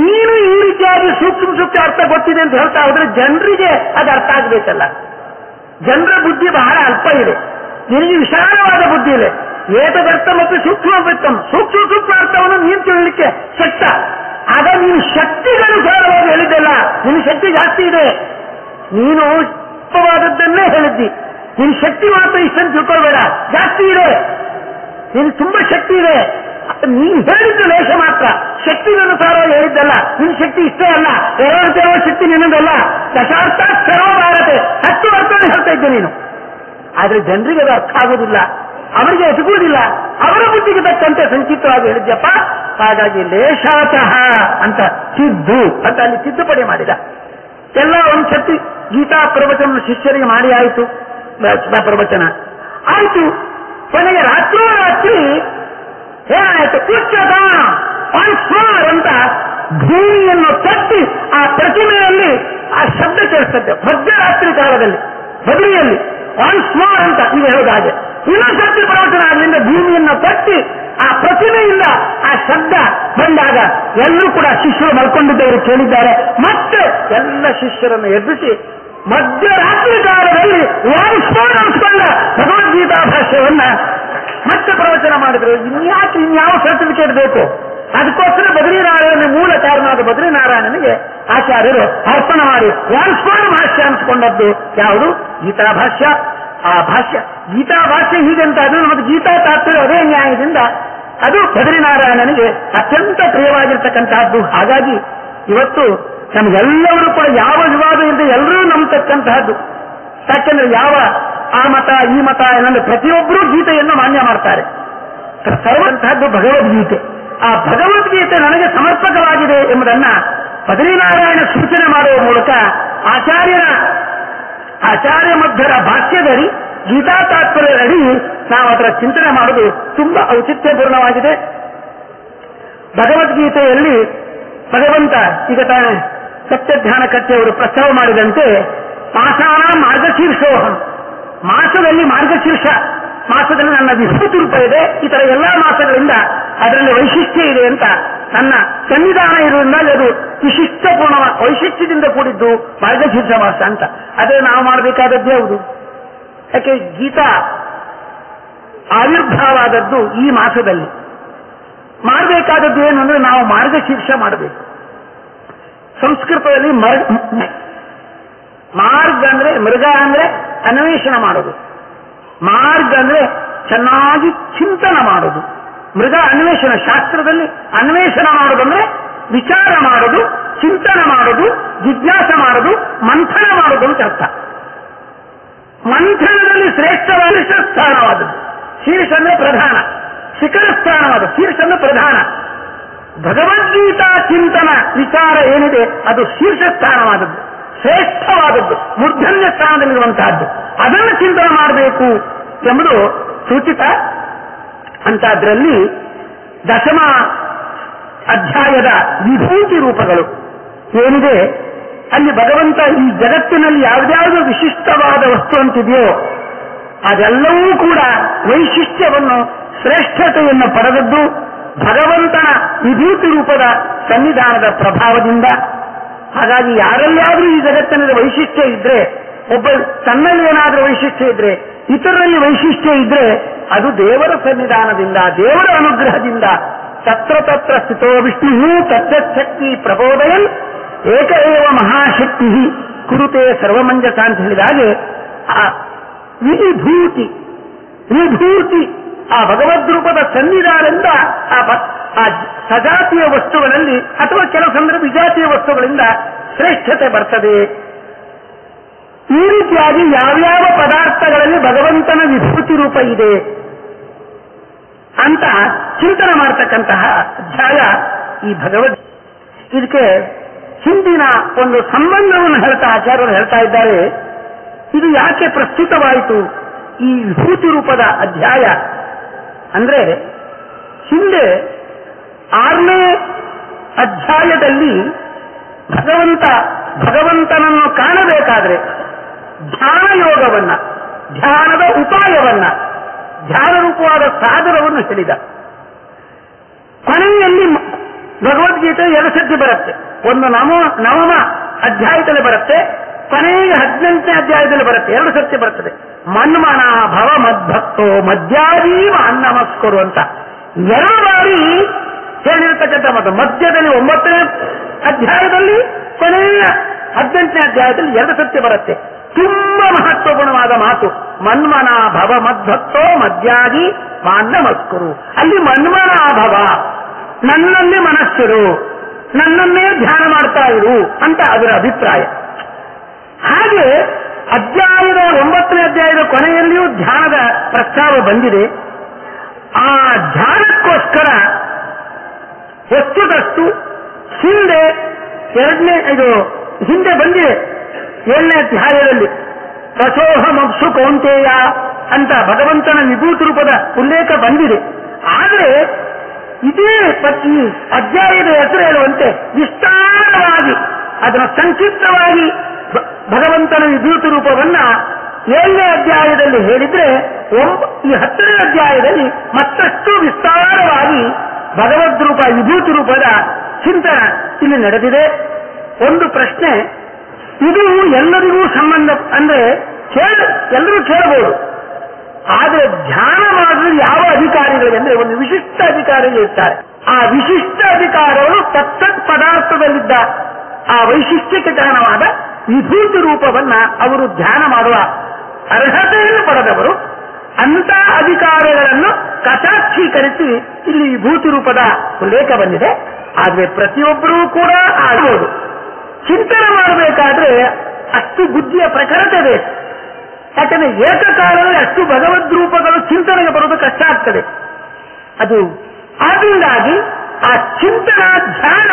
ನೀನು ಈ ರೀತಿಯಾಗಿ ಸೂಕ್ಷ್ಮ ಅರ್ಥ ಗೊತ್ತಿದೆ ಅಂತ ಹೇಳ್ತಾ ಹೋದ್ರೆ ಜನರಿಗೆ ಅದು ಅರ್ಥ ಆಗ್ಬೇಕಲ್ಲ. ಜನರ ಬುದ್ಧಿ ಬಹಳ ಅಲ್ಪ ಇದೆ, ನಿನಗೆ ವಿಶಾಲವಾದ ಬುದ್ಧಿ ಇದೆ. ಏತದರ್ಥ ಮತ್ತು ಸೂಕ್ಷ್ಮ ಸೂಕ್ಷ್ಮ ಅರ್ಥವನ್ನು ನೀನು ತಿಳಿಲಿಕ್ಕೆ ಶಕ್ತ. ಆಗ ನೀನು ಶಕ್ತಿಗನುಸಾರವಾಗಿ ಹೇಳಿದ್ದಲ್ಲ, ನಿನ್ನ ಶಕ್ತಿ ಜಾಸ್ತಿ ಇದೆ, ನೀನು ಉಪವಾದದ್ದನ್ನೇ ಹೇಳಿದ್ದಿ. ನಿನ್ನ ಶಕ್ತಿ ಮಾತ್ರ ಇಷ್ಟನ್ನು ತಿಳ್ಕೊಳ್ಬೇಡ, ಜಾಸ್ತಿ ಇದೆ, ನಿನ್ ತುಂಬಾ ಶಕ್ತಿ ಇದೆ. ನೀನು ಹೇಳಿದ್ದು ಲೇಷ ಮಾತ್ರ, ಶಕ್ತಿಗನುಸಾರವಾಗಿ ಹೇಳಿದ್ದಲ್ಲ. ನಿನ್ನ ಶಕ್ತಿ ಇಷ್ಟೇ ಅಲ್ಲ, 2 ಶಕ್ತಿ ನಿನ್ನದಲ್ಲ, ದಶಾರ್ಥ ಸರ್ವ ಭಾರತೆ 10 ಅರ್ಥವನ್ನು ಹೇಳ್ತಾ ಇದ್ದೆ ನೀನು. ಆದ್ರೆ ಜನರಿಗೆ ಅದು ಅರ್ಥ ಆಗುವುದಿಲ್ಲ, ಅವರಿಗೆ ಎದುಗುವುದಿಲ್ಲ, ಅವರ ಬುದ್ಧಿಗೆ ತಕ್ಕಂತೆ ಸಂಚಿತವಾಗಿ ಹೇಳಿದ್ಯಪ್ಪ. ಹಾಗಾಗಿ ಲೇಷಾತಃ ಅಂತ ಸಿದ್ದು ಅಂತ ಅಲ್ಲಿ ತಿದ್ದುಪಡಿ ಮಾಡಿದ. ಎಲ್ಲ ಒಂದು ಶಕ್ತಿ ಗೀತಾ ಪ್ರವಚನ ಶಿಷ್ಯರಿಗೆ ಮಾಡಿ ಆಯಿತು, ಪ್ರವಚನ ಆಯಿತು. ಕೊನೆಗೆ ರಾತ್ರೋರಾತ್ರಿ ಏನಾಯಿತು, ಉಚ್ಚತ ಪಾನ್ಸ್ಮಾರ್ ಅಂತ ಭೂಮಿಯನ್ನು ತಟ್ಟಿ ಆ ಪ್ರತಿಮೆಯಲ್ಲಿ ಆ ಶಬ್ದ ಕೇಳಿಸ್ತದೆ. ಮಧ್ಯರಾತ್ರಿ ಕಾಲದಲ್ಲಿ ಬದಲಿಯಲ್ಲಿ ಪಾನ್ಸ್ಮಾರ್ ಅಂತ ಈಗ ಹೇಳೋದು ಹಾಗೆ. ಇನ್ನೊಂದು ಸರ್ತಿ ಪ್ರವಚನ ಆಗಲಿಂದ ಭೂಮಿಯನ್ನು ತಟ್ಟಿ ಆ ಪ್ರತಿಮೆಯಿಂದ ಆ ಶಬ್ದ ಬಂದಾಗ ಎಲ್ಲರೂ ಕೂಡ ಶಿಷ್ಯರು ಮಲ್ಕೊಂಡಿದ್ದವರು ಕೇಳಿದ್ದಾರೆ. ಮತ್ತೆ ಎಲ್ಲ ಶಿಷ್ಯರನ್ನು ಎಬ್ಬಿಸಿ ಮಧ್ಯರಾತ್ರಿ ಕಾಲದಲ್ಲಿ ಅನ್ಸ್ಕೊಂಡ ಭಗವದ್ಗೀತಾ ಭಾಷ್ಯವನ್ನ ಮತ್ತೆ ಪ್ರವಚನ ಮಾಡಿದ್ರು. ಇನ್ಯಾವ ಸರ್ಟಿಫಿಕೇಟ್ ಬೇಕು? ಅದಕ್ಕೋಸ್ಕರ ಬದ್ರಿನಾರಾಯಣ ಮೂಲ ಕಾರಣವಾದ ಬದ್ರಿನಾರಾಯಣನಿಗೆ ಆಚಾರ್ಯರು ಅರ್ಪಣ ಮಾಡಿ ಅನ್ಸ್ಕೊಂಡ ಭಾಷ್ಯ ಅನ್ಸ್ಕೊಂಡದ್ದು ಯಾವುದು? ಗೀತಾಭಾಷ್ಯ. ಆ ಭಾಷ್ಯ ಗೀತಾಭಾಷ್ಯ ಹೀಗಂತ ಅದು ಮತ್ತು ಗೀತಾ ತಾತ್ಪರ್ಯ ಅದೇ ನ್ಯಾಯದಿಂದ ಅದು ಬದ್ರಿನಾರಾಯಣನಿಗೆ ಅತ್ಯಂತ ಪ್ರಿಯವಾಗಿರ್ತಕ್ಕಂತಹದ್ದು. ಹಾಗಾಗಿ ಇವತ್ತು ನಮಗೆಲ್ಲರೂ ಕೂಡ ಯಾವ ವಿವಾದ ಇಲ್ಲದೆ ಎಲ್ಲರೂ ನಂಬತಕ್ಕಂತಹದ್ದು. ಯಾಕೆಂದ್ರೆ ಯಾವ ಆ ಮತ ಈ ಮತ ಏನಂದ್ರೆ ಪ್ರತಿಯೊಬ್ಬರೂ ಗೀತೆಯನ್ನು ಮಾನ್ಯ ಮಾಡ್ತಾರೆ. ಸರ್ವಂತಹದ್ದು ಭಗವದ್ಗೀತೆ. ಆ ಭಗವದ್ಗೀತೆ ನನಗೆ ಸಮರ್ಪಕವಾಗಿದೆ ಎಂಬುದನ್ನ ಬದ್ರಿನಾರಾಯಣ ಸೂಚನೆ ಮಾಡುವ ಮೂಲಕ ಆಚಾರ್ಯ ಮಧ್ಯರ ಭಾಷ್ಯದಲ್ಲಿ ಗೀತಾ ತಾತ್ಪರ್ಯದಡಿ ನಾವು ಅದರ ಚಿಂತನೆ ಮಾಡುವುದು ತುಂಬಾ ಔಚಿತ್ಯಪೂರ್ಣವಾಗಿದೆ. ಭಗವದ್ಗೀತೆಯಲ್ಲಿ ಭಗವಂತ ಈಗ ತಾನೇ ಸತ್ಯಧ್ಯಾನ ಕಟ್ಟೆಯವರು ಪ್ರಸ್ತಾವ ಮಾಡಿದಂತೆ ಮಾಸಾನ ಮಾರ್ಗಶೀರ್ಷೋಹಂ, ಮಾಸದಲ್ಲಿ ಮಾರ್ಗಶೀರ್ಷ ಮಾಸದಲ್ಲಿ ನನ್ನ ವಿಭೂತಿ ರೂಪ ಇದೆ, ಇತರ ಎಲ್ಲಾ ಮಾಸಗಳಿಂದ ಅದರಲ್ಲಿ ವೈಶಿಷ್ಟ್ಯ ಇದೆ ಅಂತ ನನ್ನ ಸನ್ನಿಧಾನ ಇರುವುದರಿಂದ ಅದು ವಿಶಿಷ್ಟಪೂರ್ಣ ವೈಶಿಷ್ಟ್ಯದಿಂದ ಕೂಡಿದ್ದು ಮಾರ್ಗಶೀರ್ಷ ಮಾಸ ಅಂತ. ಅದೇ ನಾವು ಮಾಡಬೇಕಾದದ್ದು ಯಾವುದು? ಯಾಕೆ ಗೀತಾ ಆವಿರ್ಭಾವ ಆದದ್ದು ಈ ಮಾಸದಲ್ಲಿ. ಮಾಡಬೇಕಾದದ್ದು ಏನು ಅಂದ್ರೆ ನಾವು ಮಾರ್ಗಶೀರ್ಷ ಮಾಡಬೇಕು. ಸಂಸ್ಕೃತದಲ್ಲಿ ಮಾರ್ಗ ಅಂದ್ರೆ ಮೃಗ ಅಂದ್ರೆ ಅನ್ವೇಷಣ ಮಾಡೋದು, ಮಾರ್ಗ ಅಂದ್ರೆ ಚೆನ್ನಾಗಿ ಚಿಂತನ ಮಾಡೋದು. ಮೃಗ ಅನ್ವೇಷಣ, ಶಾಸ್ತ್ರದಲ್ಲಿ ಅನ್ವೇಷಣ ಮಾಡೋದಂದ್ರೆ ವಿಚಾರ ಮಾಡೋದು, ಚಿಂತನ ಮಾಡೋದು, ಜಿಜ್ಞಾಸ ಮಾಡೋದು, ಮಂಥನ ಮಾಡೋದು ಅಂತ ಅರ್ಥ. ಮಂಥನದಲ್ಲಿ ಶ್ರೇಷ್ಠವಾದ ಸ್ಥಾನವಾದದ್ದು. ಶೀರ್ಷ ಅಂದ್ರೆ ಪ್ರಧಾನ, ಶಿಖರ ಸ್ಥಾನವಾದ ಶೀರ್ಷ ಅಂದ್ರೆ ಪ್ರಧಾನ. ಭಗವದ್ಗೀತಾ ಚಿಂತನ ವಿಚಾರ ಏನಿದೆ ಅದು ಶೀರ್ಷ ಸ್ಥಾನವಾದದ್ದು, ಶ್ರೇಷ್ಠವಾದದ್ದು, ಮೂರ್ಧನ್ಯ ಸ್ಥಾನದಲ್ಲಿರುವಂತಹದ್ದು. ಅದನ್ನು ಚಿಂತನೆ ಮಾಡಬೇಕು ಎಂಬುದು ಸೂಚಿತ. ಅಂತ ಅದರಲ್ಲಿ ದಶಮ ಅಧ್ಯಾಯದ ವಿಭೂತಿ ರೂಪಗಳು ಏನಿದೆ ಅಲ್ಲಿ ಭಗವಂತ ಈ ಜಗತ್ತಿನಲ್ಲಿ ಯಾವುದ್ಯಾವುದು ವಿಶಿಷ್ಟವಾದ ವಸ್ತು ಅಂತಿದೆಯೋ ಅದೆಲ್ಲವೂ ಕೂಡ ವೈಶಿಷ್ಟ್ಯವನ್ನು, ಶ್ರೇಷ್ಠತೆಯನ್ನು ಪಡೆದದ್ದು ಭಗವಂತನ ವಿಭೂತಿ ರೂಪದ ಸನ್ನಿಧಾನದ ಪ್ರಭಾವದಿಂದ. ಹಾಗಾಗಿ ಯಾರಲ್ಲಾದ್ರೂ ಈ ಜಗತ್ತಿನಲ್ಲಿ ವೈಶಿಷ್ಟ್ಯ ಇದ್ರೆ, ಒಬ್ಬ ತನ್ನಲ್ಲಿ ಏನಾದರೂ ವೈಶಿಷ್ಟ್ಯ ಇದ್ರೆ, ಇತರರಲ್ಲಿ ವೈಶಿಷ್ಟ್ಯ ಇದ್ರೆ ಅದು ದೇವರ ಸನ್ನಿಧಾನದಿಂದ, ದೇವರ ಅನುಗ್ರಹದಿಂದ. ತತ್ರ ತತ್ರ ಸ್ಥಿತೋ ವಿಷ್ಣು ತಚ್ಚಕ್ತಿ ಪ್ರಬೋದಯನ್ ಏಕ ಏವ ಮಹಾಶಕ್ತಿ ಕುರುತೆ ಸರ್ವಮಂಜಸ ಅಂತ ಹೇಳಿದಾಗೆ ಆ ವಿಭೂತಿ ಆ ಭಗವದ್ರೂಪದ ಸನ್ನಿಧಾನದಿಂದ ಆ ಸಜಾತಿಯ ವಸ್ತುಗಳಲ್ಲಿ ಅಥವಾ ಕೆಲವು ಸಂದರ್ಭ ವಿಜಾತಿಯ ವಸ್ತುಗಳಿಂದ ಶ್ರೇಷ್ಠತೆ ಬರ್ತದೆ. ಈ ರೀತಿಯಾಗಿ ಯಾವ್ಯಾವ ಪದಾರ್ಥಗಳಲ್ಲಿ ಭಗವಂತನ ವಿಭೂತಿ ರೂಪ ಇದೆ ಅಂತ ಚಿಂತನೆ ಮಾಡತಕ್ಕಂತಹ ಅಧ್ಯಾಯ ಈ ಭಗವದ್. ಇದಕ್ಕೆ ಹಿಂದಿನ ಒಂದು ಸಂಬಂಧವನ್ನು ಆಚಾರ್ಯರು ಹೇಳ್ತಾ ಇದ್ದಾರೆ. ಇದು ಯಾಕೆ ಪ್ರಸ್ತುತವಾಯಿತು ಈ ವಿಭೂತಿ ರೂಪದ ಅಧ್ಯಾಯ ಅಂದ್ರೆ, ಹಿಂದೆ 6ನೇ ಅಧ್ಯಾಯದಲ್ಲಿ ಭಗವಂತನನ್ನು ಕಾಣಬೇಕಾದ್ರೆ ಧ್ಯಾನ ಯೋಗವನ್ನ, ಧ್ಯಾನದ ಉಪಾಯವನ್ನ, ಧ್ಯಾನ ರೂಪವಾದ ಸಾಧನವನ್ನು ಹೇಳಿದ. ಕೊನೆಯಲ್ಲಿ ಭಗವದ್ಗೀತೆ 2 ಸತಿ ಬರುತ್ತೆ. ಒಂದು ನವಮ ಅಧ್ಯಾಯದಲ್ಲಿ ಬರುತ್ತೆ, ಕೊನೆಗೆ 18ನೇ ಅಧ್ಯಾಯದಲ್ಲಿ ಬರುತ್ತೆ. 2 ಸತಿ ಬರ್ತದೆ. ಮನ್ಮನ ಭವ ಮದ್ಭಕ್ತೋ ಮಧ್ಯಾದೀವ ಅನ್ನಮಸ್ಕರು ಅಂತ 2 ಬಾರಿ ಹೇಳಿರ್ತಕ್ಕಂಥ ಮಾತು. ಮಧ್ಯದಲ್ಲಿ 9ನೇ ಅಧ್ಯಾಯದಲ್ಲಿ, ಕೊನೆಯ 18ನೇ ಅಧ್ಯಾಯದಲ್ಲಿ 2 ಸತ್ಯ ಬರುತ್ತೆ. ತುಂಬಾ ಮಹತ್ವಪೂರ್ಣವಾದ ಮಾತು. ಮನ್ಮನ ಭವ ಮದ್ಭಕ್ತೋ ಮಧ್ಯಾದಿ ಮಾನ್ನಮಸ್ಕರು. ಅಲ್ಲಿ ಮನ್ಮನ ಭವ, ನನ್ನಲ್ಲಿ ಮನಸ್ಸಿರು, ನನ್ನನ್ನೇ ಧ್ಯಾನ ಮಾಡ್ತಾ ಇರು ಅಂತ ಅದರ ಅಭಿಪ್ರಾಯ. ಹಾಗೆ ಅಧ್ಯಾಯದ 9ನೇ ಅಧ್ಯಾಯದ ಕೊನೆಯಲ್ಲಿಯೂ ಧ್ಯಾನದ ಪ್ರಸ್ತಾವ ಬಂದಿದೆ. ಆ ಧ್ಯಾನಕ್ಕೋಸ್ಕರ ವಸ್ತುದಷ್ಟು ಹಿಂದೆ ಬಂದಿದೆ 7ನೇ ಅಧ್ಯಾಯದಲ್ಲಿ ರಸೋಹಮಪ್ಸು ಕೌಂತೆಯ ಅಂತ ಭಗವಂತನ ವಿಭೂತಿ ರೂಪದ ಉಲ್ಲೇಖ ಬಂದಿದೆ. ಆದರೆ ಇದೇ ಈ ಅಧ್ಯಾಯದ ಹೆಸರು ಹೇಳುವಂತೆ ವಿಸ್ತಾರವಾಗಿ ಅದನ್ನು ಸಂಕ್ಷಿಪ್ತವಾಗಿ ಭಗವಂತನ ವಿಭೂತಿ ರೂಪವನ್ನ 7ನೇ ಅಧ್ಯಾಯದಲ್ಲಿ ಹೇಳಿದ್ರೆ, ಈ 10ನೇ ಅಧ್ಯಾಯದಲ್ಲಿ ಮತ್ತಷ್ಟು ವಿಸ್ತಾರವಾಗಿ ಭಗವದ್ರೂಪ ವಿಭೂತಿ ರೂಪದ ಚಿಂತನ ಇಲ್ಲಿ ನಡೆದಿದೆ. ಒಂದು ಪ್ರಶ್ನೆ, ಇದು ಎಲ್ಲರಿಗೂ ಸಂಬಂಧ ಅಂದ್ರೆ ಎಲ್ಲರೂ ಕೇಳಬಹುದು. ಆದರೆ ಧ್ಯಾನ ಮಾಡಿದ್ರೆ ಯಾವ ಅಧಿಕಾರಿಗಳಿಗೆ ಅಂದ್ರೆ ಒಂದು ವಿಶಿಷ್ಟ ಅಧಿಕಾರಿಗಳು ಇರ್ತಾರೆ. ಆ ವಿಶಿಷ್ಟ ಅಧಿಕಾರಗಳು ತತ್ತತ್ ಪದಾರ್ಥದಲ್ಲಿದ್ದ ಆ ವೈಶಿಷ್ಟ್ಯಕ್ಕೆ ಕಾರಣವಾದ ವಿಭೂತಿ ರೂಪವನ್ನ ಅವರು ಧ್ಯಾನ ಮಾಡುವ ಅರ್ಹತೆಯನ್ನು ಪಡೆದವರು. ಅಂತ ಅಧಿಕಾರಿಗಳನ್ನು ಕಟಾಕ್ಷೀಕರಿಸಿ ಇಲ್ಲಿ ವಿಭೂತಿ ರೂಪದ ಉಲ್ಲೇಖ ಬಂದಿದೆ. ಆದರೆ ಪ್ರತಿಯೊಬ್ಬರೂ ಕೂಡ ಆಗಬಹುದು. ಚಿಂತನೆ ಮಾಡಬೇಕಾದ್ರೆ ಅಷ್ಟು ಬುದ್ಧಿಯ ಪ್ರಖರತೆ ಬೇಕು. ಯಾಕಂದ್ರೆ ಏಕಕಾಲದಲ್ಲಿ ಅಷ್ಟು ಭಗವದ್ರೂಪಗಳು ಚಿಂತನೆಗೆ ಬರೋದು ಕಷ್ಟ ಆಗ್ತದೆ. ಅದು ಆದ್ದರಿಂದಾಗಿ ಆ ಚಿಂತನ ಧ್ಯಾನ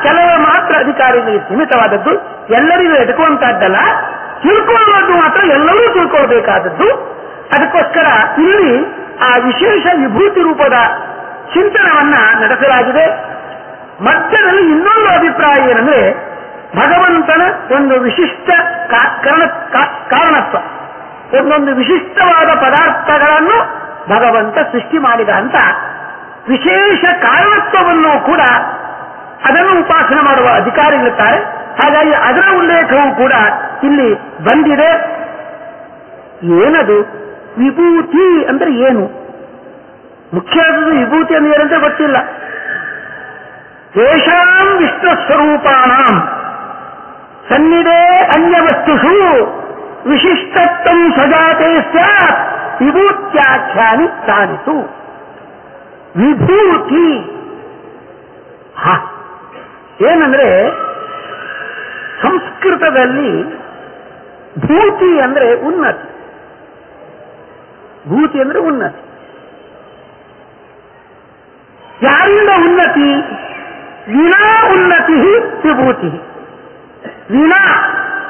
ಕೆಲವರು ಮಾತ್ರ ಅಧಿಕಾರಿಗಳಿಗೆ ಸೀಮಿತವಾದದ್ದು, ಎಲ್ಲರಿಗೂ ಎಟುಕುವಂತಹದ್ದಲ್ಲ. ತಿಳ್ಕೊಳ್ಳುವುದು ಮಾತ್ರ ಎಲ್ಲರೂ ತಿಳ್ಕೊಳ್ಬೇಕಾದದ್ದು. ಅದಕ್ಕೋಸ್ಕರ ಇಲ್ಲಿ ಆ ವಿಶೇಷ ವಿಭೂತಿ ರೂಪದ ಚಿಂತನವನ್ನ ನಡೆಸಲಾಗಿದೆ. ಮಧ್ಯದಲ್ಲಿ ಇನ್ನೊಂದು ಅಭಿಪ್ರಾಯ ಏನಂದ್ರೆ, ಭಗವಂತನ ಒಂದು ವಿಶಿಷ್ಟ ಕಾರಣತ್ವ, ಒಂದೊಂದು ವಿಶಿಷ್ಟವಾದ ಪದಾರ್ಥಗಳನ್ನು ಭಗವಂತ ಸೃಷ್ಟಿ ಮಾಡಿದ ಅಂತ ವಿಶೇಷ ಕಾರಣತ್ವವನ್ನು ಕೂಡ ಅದನ್ನು ಉಪಾಸನೆ ಮಾಡುವ ಅಧಿಕಾರಿಗಳಿರ್ತಾರೆ. ಹಾಗಾಗಿ ಅದರ ಉಲ್ಲೇಖವೂ ಕೂಡ ಇಲ್ಲಿ ಬಂದಿದೆ. ಏನದು ವಿಭೂತಿ ಅಂದ್ರೆ ಏನು? ಮುಖ್ಯವಾದದ್ದು ವಿಭೂತಿ ಅಂದ್ರೆ ಏನಂತ ಗೊತ್ತಿಲ್ಲ. ಯೇಷಾಂ ವಿಷ್ಣು ಸ್ವರೂಪಾಣಾಂ ಸನ್ನಿಧೇ ಅನ್ಯವಸ್ತುಷು ವಿಶಿಷ್ಟತ್ವಂ ಸಜಾತೆ ಸ್ಯಾತ್ ವಿಭೂತ್ಯಾಖ್ಯಾನಿ ತಾನಿತು. ವಿಭೂತಿ ಏನಂದ್ರೆ, ಸಂಸ್ಕೃತದಲ್ಲಿ ಭೂತಿ ಅಂದ್ರೆ ಉನ್ನತಿ. ಭೂತಿ ಅಂದ್ರೆ ಉನ್ನತಿ. ಯಾರಿಂದ ಉನ್ನತಿ? ವಿನಾ ಉನ್ನತಿ ವಿಭೂತಿ. ವಿನಾ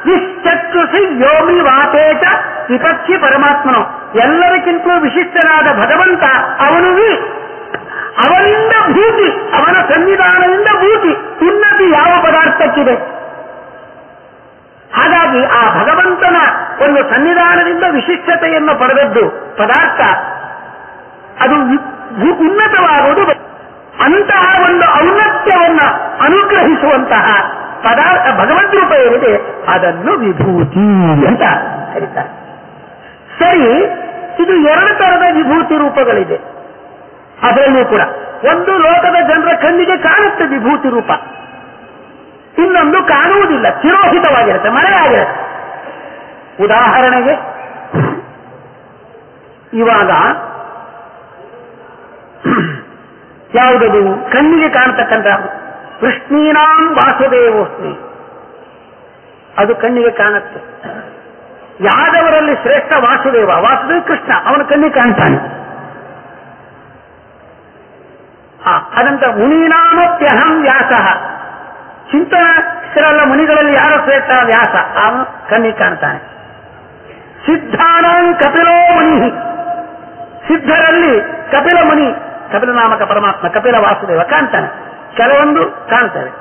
ವಿಶ್ಚಕ್ಷುಷಿ ಯೋಮಿ ವಾತೇಚ ವಿಪಕ್ಷಿ ಪರಮಾತ್ಮನು. ಎಲ್ಲರಿಗಿಂತಲೂ ವಿಶಿಷ್ಟನಾದ ಭಗವಂತ ಅವನು ಅವನಿಂದ ಭೂತಿ, ಅವನ ಸನ್ನಿಧಾನದಿಂದ ಭೂತಿ. ಉನ್ನತಿ ಯಾವ ಪದಾರ್ಥಕ್ಕಿದೆ? ಹಾಗಾಗಿ ಆ ಭಗವಂತನ ಒಂದು ಸನ್ನಿಧಾನದಿಂದ ವಿಶಿಷ್ಟತೆಯನ್ನು ಪಡೆದದ್ದು ಪದಾರ್ಥ, ಅದು ಉನ್ನತವಾಗುವುದು. ಅಂತಹ ಒಂದು ಔನ್ನತ್ಯವನ್ನ ಅನುಗ್ರಹಿಸುವಂತಹ ಪದಾರ್ಥ ಭಗವದ್ರೂಪ ಏನಿದೆ ಅದನ್ನು ವಿಭೂತಿ ಅಂತ ಕರೀತಾರೆ. ಸರಿ, ಇದು 2 ತರದ ವಿಭೂತಿ ರೂಪಗಳಿದೆ. ಅದರಲ್ಲೂ ಕೂಡ ಒಂದು ಲೋಕದ ಜನರ ಕಣ್ಣಿಗೆ ಕಾಣುತ್ತೆ ವಿಭೂತಿ ರೂಪ. ಇನ್ನೊಂದು ಕಾಣುವುದಿಲ್ಲ, ತಿರೋಹಿತವಾಗಿರುತ್ತೆ, ಮರೆಯಾಗಿರುತ್ತೆ. ಉದಾಹರಣೆಗೆ ಇವಾಗ ಯಾವುದದು ಕಣ್ಣಿಗೆ ಕಾಣತಕ್ಕಂಥ ಕೃಷ್ಣೀನಾಂ ವಾಸುದೇವೋಸ್ಮಿ, ಅದು ಕಣ್ಣಿಗೆ ಕಾಣುತ್ತೆ. ಯಾದವರಲ್ಲಿ ಶ್ರೇಷ್ಠ ವಾಸುದೇವ, ವಾಸುದೇವ ಕೃಷ್ಣ, ಅವನ ಕಣ್ಣಿಗೆ ಕಾಣ್ತಾನೆ. ಅದಂತ ಮುನೀನಾಮಪ್ಯಹಂ ವ್ಯಾಸ, ಚಿಂತನಸ್ಥರಲ್ಲ ಮುನಿಗಳಲ್ಲಿ ಯಾರು ಶ್ರೇಷ್ಠ? ವ್ಯಾಸ, ಅವನು ಕಣ್ಣಿಗೆ ಕಾಣ್ತಾನೆ. ಸಿದ್ಧಾನಾಂ ಕಪಿಲೋ ಮುನಿ, ಸಿದ್ಧರಲ್ಲಿ ಕಪಿಲ ಮುನಿ, ಕಪಿಲ ನಾಮಕ ಪರಮಾತ್ಮ ಕಪಿಲ ವಾಸುದೇವ ಕಾಣ್ತಾನೆ, ಕೆಲವೊಂದು ಕಾಣ್ತವೆ.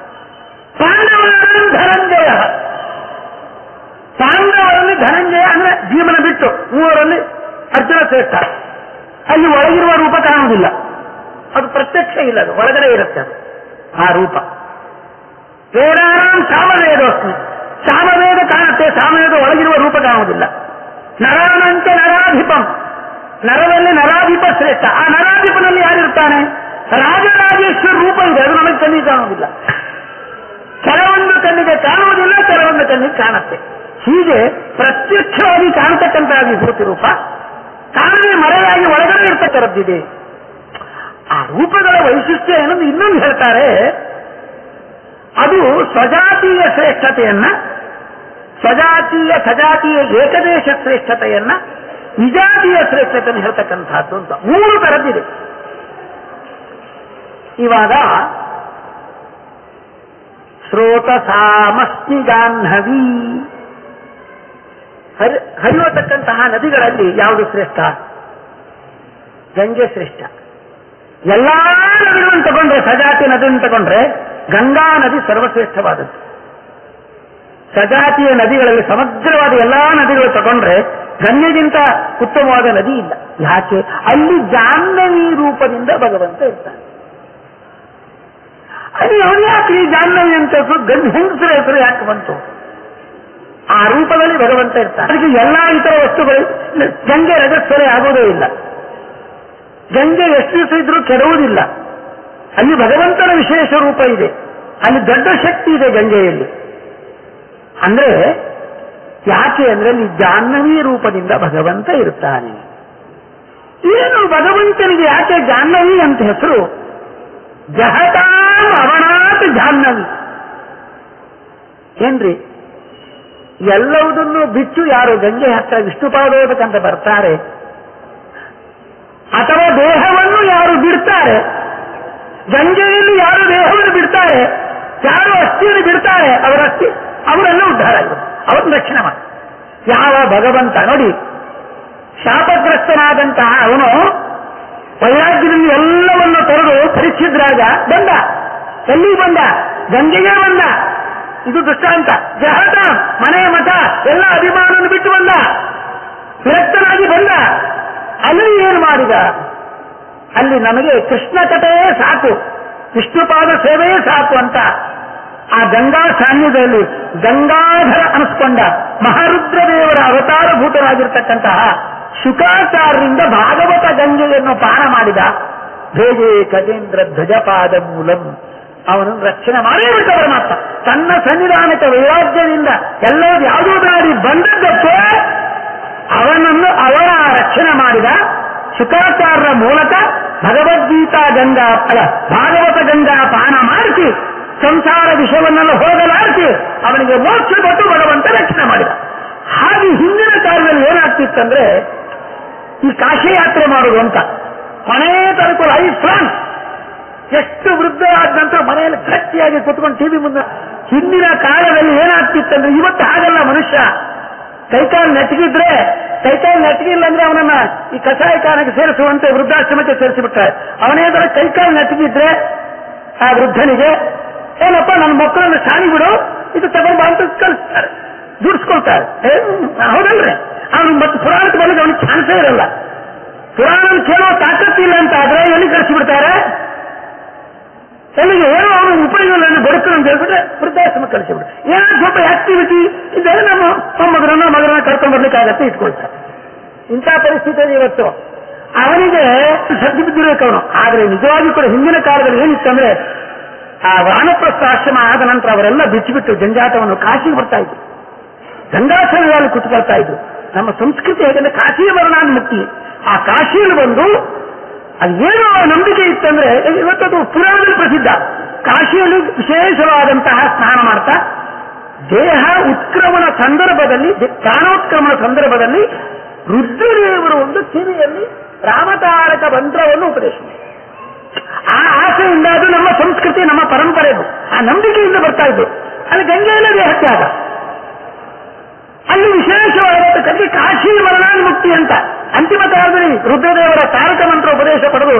ಪಾಂಡವರಲ್ಲಿ ಧನಂಜಯ, ಪಾಂಡವರಲ್ಲಿ ಧನಂಜಯ ಅಂದ್ರೆ ಜೀವನ ಬಿಟ್ಟು, ಮೂವರಲ್ಲಿ ಅರ್ಜುನ ಶ್ರೇಷ್ಠ. ಅಲ್ಲಿ ಒಳಗಿರುವ ರೂಪ ಕಾಣುವುದಿಲ್ಲ, ಅದು ಪ್ರತ್ಯಕ್ಷ ಇಲ್ಲ, ಅದು ಒಳಗಡೆ ಇರುತ್ತೆ ಅದು ಆ ರೂಪ. ವೇದಾನಾಂ ಸಾಮವೇದೋಸ್ಮಿ, ಸಾಮವೇದ ಕಾಣುತ್ತೆ, ಸಾಮವೇದ ಒಳಗಿರುವ ರೂಪ ಕಾಣುವುದಿಲ್ಲ. ನರಾನಂತೆ ನರಾಧಿಪಂ, ನರದಲ್ಲಿ ನರಾಧಿಪ ಶ್ರೇಷ್ಠ. ಆ ನರಾಧಿಪನಲ್ಲಿ ಯಾರಿರ್ತಾನೆ? ರಾಜರಾಜೇಶ್ವರ ರೂಪ ಇದೆ, ಅದು ನಮಗೆ ಕಣ್ಣಿಗೆ ಕಾಣುವುದಿಲ್ಲ. ಕೆಲವೊಂದು ಕಣ್ಣಿಗೆ ಕಾಣುವುದಿಲ್ಲ, ಕೆಲವೊಂದು ಕಣ್ಣಿಗೆ ಕಾಣುತ್ತೆ. ಹೀಗೆ ಪ್ರತ್ಯಕ್ಷವಾಗಿ ಕಾಣತಕ್ಕಂಥ ವಿಭೂತಿ ರೂಪ, ಕಾಣದೆ ಮರೆಯಾಗಿ ಒಳಗಡೆ ಇರ್ತಕ್ಕಂಥದ್ದಿದೆ. ಆ ರೂಪಗಳ ವೈಶಿಷ್ಟ್ಯ ಏನಂದ್ರೆ ಇನ್ನೊಂದು ಹೇಳ್ತಾರೆ, ಅದು ಸ್ವಜಾತೀಯ ಶ್ರೇಷ್ಠತೆಯನ್ನ, ಸ್ವಜಾತೀಯ ಸಜಾತೀಯ ಏಕದೇಶ ಶ್ರೇಷ್ಠತೆಯನ್ನ, ವಿಜಾತೀಯ ಶ್ರೇಷ್ಠತೆಯನ್ನು ಹೇಳ್ತಕ್ಕಂಥದ್ದು ಅಂತ 3 ತರದ್ದಿದೆ. ಇವಾಗ ಸ್ರೋತಸಾಮಸ್ಮಿ ಜಾಹ್ನವಿ, ಹರಿಯತಕ್ಕಂತಹ ನದಿಗಳಲ್ಲಿ ಯಾವುದು ಶ್ರೇಷ್ಠ? ಗಂಗೆ ಶ್ರೇಷ್ಠ. ಎಲ್ಲಾ ನದಿಗಳನ್ನು ತಗೊಂಡ್ರೆ, ಸಜಾತಿ ನದಿಯನ್ನು ತಗೊಂಡ್ರೆ ಗಂಗಾ ನದಿ ಸರ್ವಶ್ರೇಷ್ಠವಾದದ್ದು. ಸಜಾತಿಯ ನದಿಗಳಲ್ಲಿ ಸಮಗ್ರವಾದ ಎಲ್ಲಾ ನದಿಗಳು ತಗೊಂಡ್ರೆ ಗಂಗೆಗಿಂತ ಉತ್ತಮವಾದ ನದಿ ಇಲ್ಲ. ಯಾಕೆ? ಅಲ್ಲಿ ಜಾಹ್ನವಿ ರೂಪದಿಂದ ಭಗವಂತ ಇರ್ತಾನೆ. ಅಲ್ಲಿ ಅವನು ಯಾಕೆ ಈ ಜಾಹ್ನವಿ ಅಂತ ಹೆಂಗಸರ ಹೆಸರು ಯಾಕೆ ಬಂತು? ಆ ರೂಪದಲ್ಲಿ ಭಗವಂತ ಇರ್ತಾನೆ. ಅದಕ್ಕೆ ಎಲ್ಲಾ ಇತರ ವಸ್ತುಗಳು, ಗಂಗೆ ರಜಸ್ವರೆ ಆಗೋದೇ ಇಲ್ಲ, ಗಂಗೆ ಎಷ್ಟು ದಿವಸ ಇದ್ರೂ ಕೆಡುವುದಿಲ್ಲ. ಅಲ್ಲಿ ಭಗವಂತನ ವಿಶೇಷ ರೂಪ ಇದೆ, ಅಲ್ಲಿ ದೊಡ್ಡ ಶಕ್ತಿ ಇದೆ ಗಂಗೆಯಲ್ಲಿ. ಅಂದ್ರೆ ಯಾಕೆ ಅಂದ್ರೆ ಅಲ್ಲಿ ಜಾಹ್ನವಿ ರೂಪದಿಂದ ಭಗವಂತ ಇರ್ತಾನೆ. ಏನು ಭಗವಂತನಿಗೆ ಯಾಕೆ ಜಾಹ್ನವಿ ಅಂತ ಹೆಸರು? ಜಹತಾಂ ಅವನಾತ್ ಜಾಹ್ನವಿ. ಏನ್ರಿ, ಎಲ್ಲವುದನ್ನು ಬಿಟ್ಟು ಯಾರು ಗಂಗೆ ಹತ್ರ ವಿಷ್ಣುಪಾದೋದಕ್ಕಂತ ಬರ್ತಾರೆ, ಅಥವಾ ದೇಹವನ್ನು ಯಾರು ಬಿಡ್ತಾರೆ, ಗಂಗೆಯಲ್ಲಿ ಯಾರು ದೇಹವನ್ನು ಬಿಡ್ತಾರೆ, ಯಾರು ಅಸ್ಥಿಯನ್ನು ಬಿಡ್ತಾರೆ, ಅವರೆಲ್ಲ ಉದ್ಧಾರ ಆಗಿದೆ, ಅವರನ್ನು ರಕ್ಷಣೆ ಮಾಡಿ. ಯಾವ ಭಗವಂತ ನೋಡಿ, ಶಾಪಗ್ರಸ್ತನಾದಂತಹ ಅವನು ವೈರಾಗ್ಯದಲ್ಲಿ ಎಲ್ಲವನ್ನು ತೊರೆದು ಪರೀಕ್ಷಿದ್ರಾಗ ಬಂದ. ಎಲ್ಲಿ ಬಂದ? ಗಂಗೆಗೆ ಬಂದ. ಇದು ದೃಷ್ಟಾಂತ. ಜಹತ ಮನೆ ಮಠ ಎಲ್ಲ ಅಭಿಮಾನವನ್ನು ಬಿಟ್ಟು ಬಂದ, ವಿರಕ್ತನಾಗಿ ಬಂದ. ಅಲ್ಲಿ ಏನು ಮಾಡಿದ? ಅಲ್ಲಿ ನಮಗೆ ಕೃಷ್ಣ ಕಥೆಯೇ ಸಾಕು, ವಿಷ್ಣುಪಾದ ಸೇವೆಯೇ ಸಾಕು ಅಂತ ಆ ಗಂಗಾ ಸಾನ್ನಿಧ್ಯದಲ್ಲಿ ಗಂಗಾಧರ ಅನಿಸ್ಕೊಂಡ ಮಹಾರುದ್ರದೇವರ ಅವತಾರಭೂತರಾಗಿರ್ತಕ್ಕಂತಹ ಶುಕಾಚಾರ್ಯರಿಂದ ಭಾಗವತ ಗಂಗೆಯನ್ನು ಪಾನ ಮಾಡಿದ. ಭೇಜೆ ಗಜೇಂದ್ರ ಧ್ವಜಪಾದ ಮೂಲಂ, ಅವನನ್ನು ರಕ್ಷಣೆ ಮಾಡೇ ಬಿಟ್ಟ ಪರಮಾತ್ಮ. ತನ್ನ ಸನ್ನಿಧಾನಕ್ಕೆ ವೈರಾಗ್ಯದಿಂದ ಎಲ್ಲರೂ ಯಾವುದಾರಿ ಬಂದದ್ದಕ್ಕೆ ಅವನನ್ನು ಅವರ ರಕ್ಷಣೆ ಮಾಡಿದ. ಶುಕಾಚಾರ್ಯರ ಮೂಲಕ ಭಗವದ್ಗೀತಾ ಗಂಗಾ ಭಾಗವತ ಗಂಗಾ ಪಾನ ಮಾಡಿಸಿ ಸಂಸಾರ ವಿಷಯವನ್ನೆಲ್ಲ ಹೋಗಲಾಡಿಸಿ ಅವನಿಗೆ ಮೋಕ್ಷ ಕೊಟ್ಟು ಭಗವಂತ ರಕ್ಷಣೆ ಮಾಡಿದ. ಹಾಗೆ ಹಿಂದಿನ ಕಾಲದಲ್ಲಿ ಏನಾಗ್ತಿತ್ತಂದ್ರೆ, ಈ ಕಾಶಿ ಯಾತ್ರೆ ಮಾಡುವುದು ಅಂತ ಕೊನೆಯ ತನಕ ಲೈಫ್ ಲಾಂಗ್, ಎಷ್ಟು ವೃದ್ಧ ಆದ ನಂತರ ಮನೆಯಲ್ಲಿ ಗಟ್ಟಿಯಾಗಿ ಕೂತ್ಕೊಂಡು ಟಿವಿ ಮುಂದೆ. ಹಿಂದಿನ ಕಾಲದಲ್ಲಿ ಏನಾಗ್ತಿತ್ತಂದ್ರೆ, ಇವತ್ತು ಹಾಗಲ್ಲ. ಮನುಷ್ಯ ಕೈಕಾಲು ನೆಟ್ಟಗಿದ್ರೆ, ಕೈಕಾಲು ನೆಟ್ಟಗಿಲ್ಲ ಅಂದ್ರೆ ಅವನನ್ನ ಈ ಕಷಾಯಖಾನೆಗೆ ಸೇರಿಸುವಂತೆ ವೃದ್ಧಾಶ್ರಮಕ್ಕೆ ಸೇರಿಸಿಬಿಟ್ಟಾರೆ. ಅವನೇತರ ಕೈಕಾಲು ನೆಟ್ಟಗಿದ್ರೆ ಆ ವೃದ್ಧನಿಗೆ ಏನಪ್ಪ ನನ್ನ ಮಕ್ಕಳನ್ನು ಶಾಣಿ ಬಿಡು, ಇದು ತಗೊಂಡು ಅಂತ ಕಳಿಸ್ತಾರೆ, ದುಡಿಸ್ಕೊಳ್ತಾರೆ. ಹೌದಲ್ರಿ? ಅವನು ಮತ್ತೆ ಪುರಾಣಕ್ಕೆ ಬಂದಾಗ ಅವನಿಗೆ ಚಾನ್ಸೇ ಇರಲ್ಲ. ಪುರಾಣ ಕೇಳೋ ತಾಕತ್ತಿಲ್ಲ ಅಂತ ಆದ್ರೆ ಎಲ್ಲಿ ಕಳಿಸಿಬಿಡ್ತಾರೆ? ಎಲ್ಲಿಗೆ ಏನೋ ಅವನು ಉಪಯೋಗ ಬದುಕಲು ಅಂತ ಹೇಳ್ಬಿಟ್ರೆ ವೃದ್ಧಾಶ್ರಮ ಕಳಿಸಿಬಿಡ್ರೆ. ಏನಾದ್ರು ಸ್ವಲ್ಪ ಆಕ್ಟಿವಿಟಿ ಇದ್ದರೆ ನಮ್ಮ ಮಗರನ್ನ ಕರ್ಕೊಂಡು ಬರ್ಲಿಕ್ಕಾಗತ್ತೆ, ಇಟ್ಕೊಳ್ತಾರೆ. ಇಂಥ ಪರಿಸ್ಥಿತಿಯಲ್ಲಿ ಇವತ್ತು ಅವನಿಗೆ ಸದ್ದು ಬಿದ್ದಿರಬೇಕು ಅವನು. ಆದ್ರೆ ನಿಜವಾಗಿ ಕೂಡ ಹಿಂದಿನ ಕಾಲದಲ್ಲಿ ಏನಿತ್ತಂದ್ರೆ, ಆ ವಾನಪ್ರಸ್ಥಾಶ್ರಮ ಆದ ನಂತರ ಅವರೆಲ್ಲ ಬಿಟ್ಟುಬಿಟ್ಟು ಜಂಜಾಟವನ್ನು ಕಾಶಿಗೆ ಬರ್ತಾ ಇದ್ರು, ಗಂಗಾಸನದಲ್ಲಿ ಕುತ್ಕೊಳ್ತಾ ಇದ್ರು. ನಮ್ಮ ಸಂಸ್ಕೃತಿ ಹೇಗೆಂದ್ರೆ ಕಾಶಿಯ ವರ್ಣಾನ್ಮುಕ್ತಿ. ಆ ಕಾಶಿಯಲ್ಲಿ ಬಂದು ಅದೇನೋ ನಂಬಿಕೆ ಇತ್ತಂದ್ರೆ, ಇವತ್ತದು ಪುರಾಣದಲ್ಲಿ ಪ್ರಸಿದ್ಧ. ಕಾಶಿಯಲ್ಲಿ ವಿಶೇಷವಾದಂತಹ ಸ್ನಾನ ಮಾಡ್ತಾ ದೇಹ ಉತ್ಕ್ರಮಣ ಸಂದರ್ಭದಲ್ಲಿ, ಪ್ರಾಣೋತ್ಕ್ರಮಣ ಸಂದರ್ಭದಲ್ಲಿ ರುದ್ರದೇವರು ಒಂದು ಕಿವಿಯಲ್ಲಿ ರಾಮತಾರಕ ಮಂತ್ರವನ್ನು ಉಪದೇಶ ಮಾಡಿ, ಆ ಆಸೆಯಿಂದ, ಅದು ನಮ್ಮ ಸಂಸ್ಕೃತಿ, ನಮ್ಮ ಪರಂಪರೆ, ಆ ನಂಬಿಕೆಯಿಂದ ಬರ್ತಾ ಇದ್ದು. ಅಲ್ಲಿ ಗಂಗೆಯಲ್ಲೇ ದೇಹತ್ಯಾಗ, ಅಲ್ಲಿ ವಿಶೇಷವಾದ ಕಾಶಿ ಮರಣಾನ್ಮುಕ್ತಿ ಅಂತ ಅಂತಿಮ ಕಾಲದಲ್ಲಿ ರುದ್ರದೇವರ ತಾರಕ ಮಂತ್ರ ಉಪದೇಶ ಪಡೆದು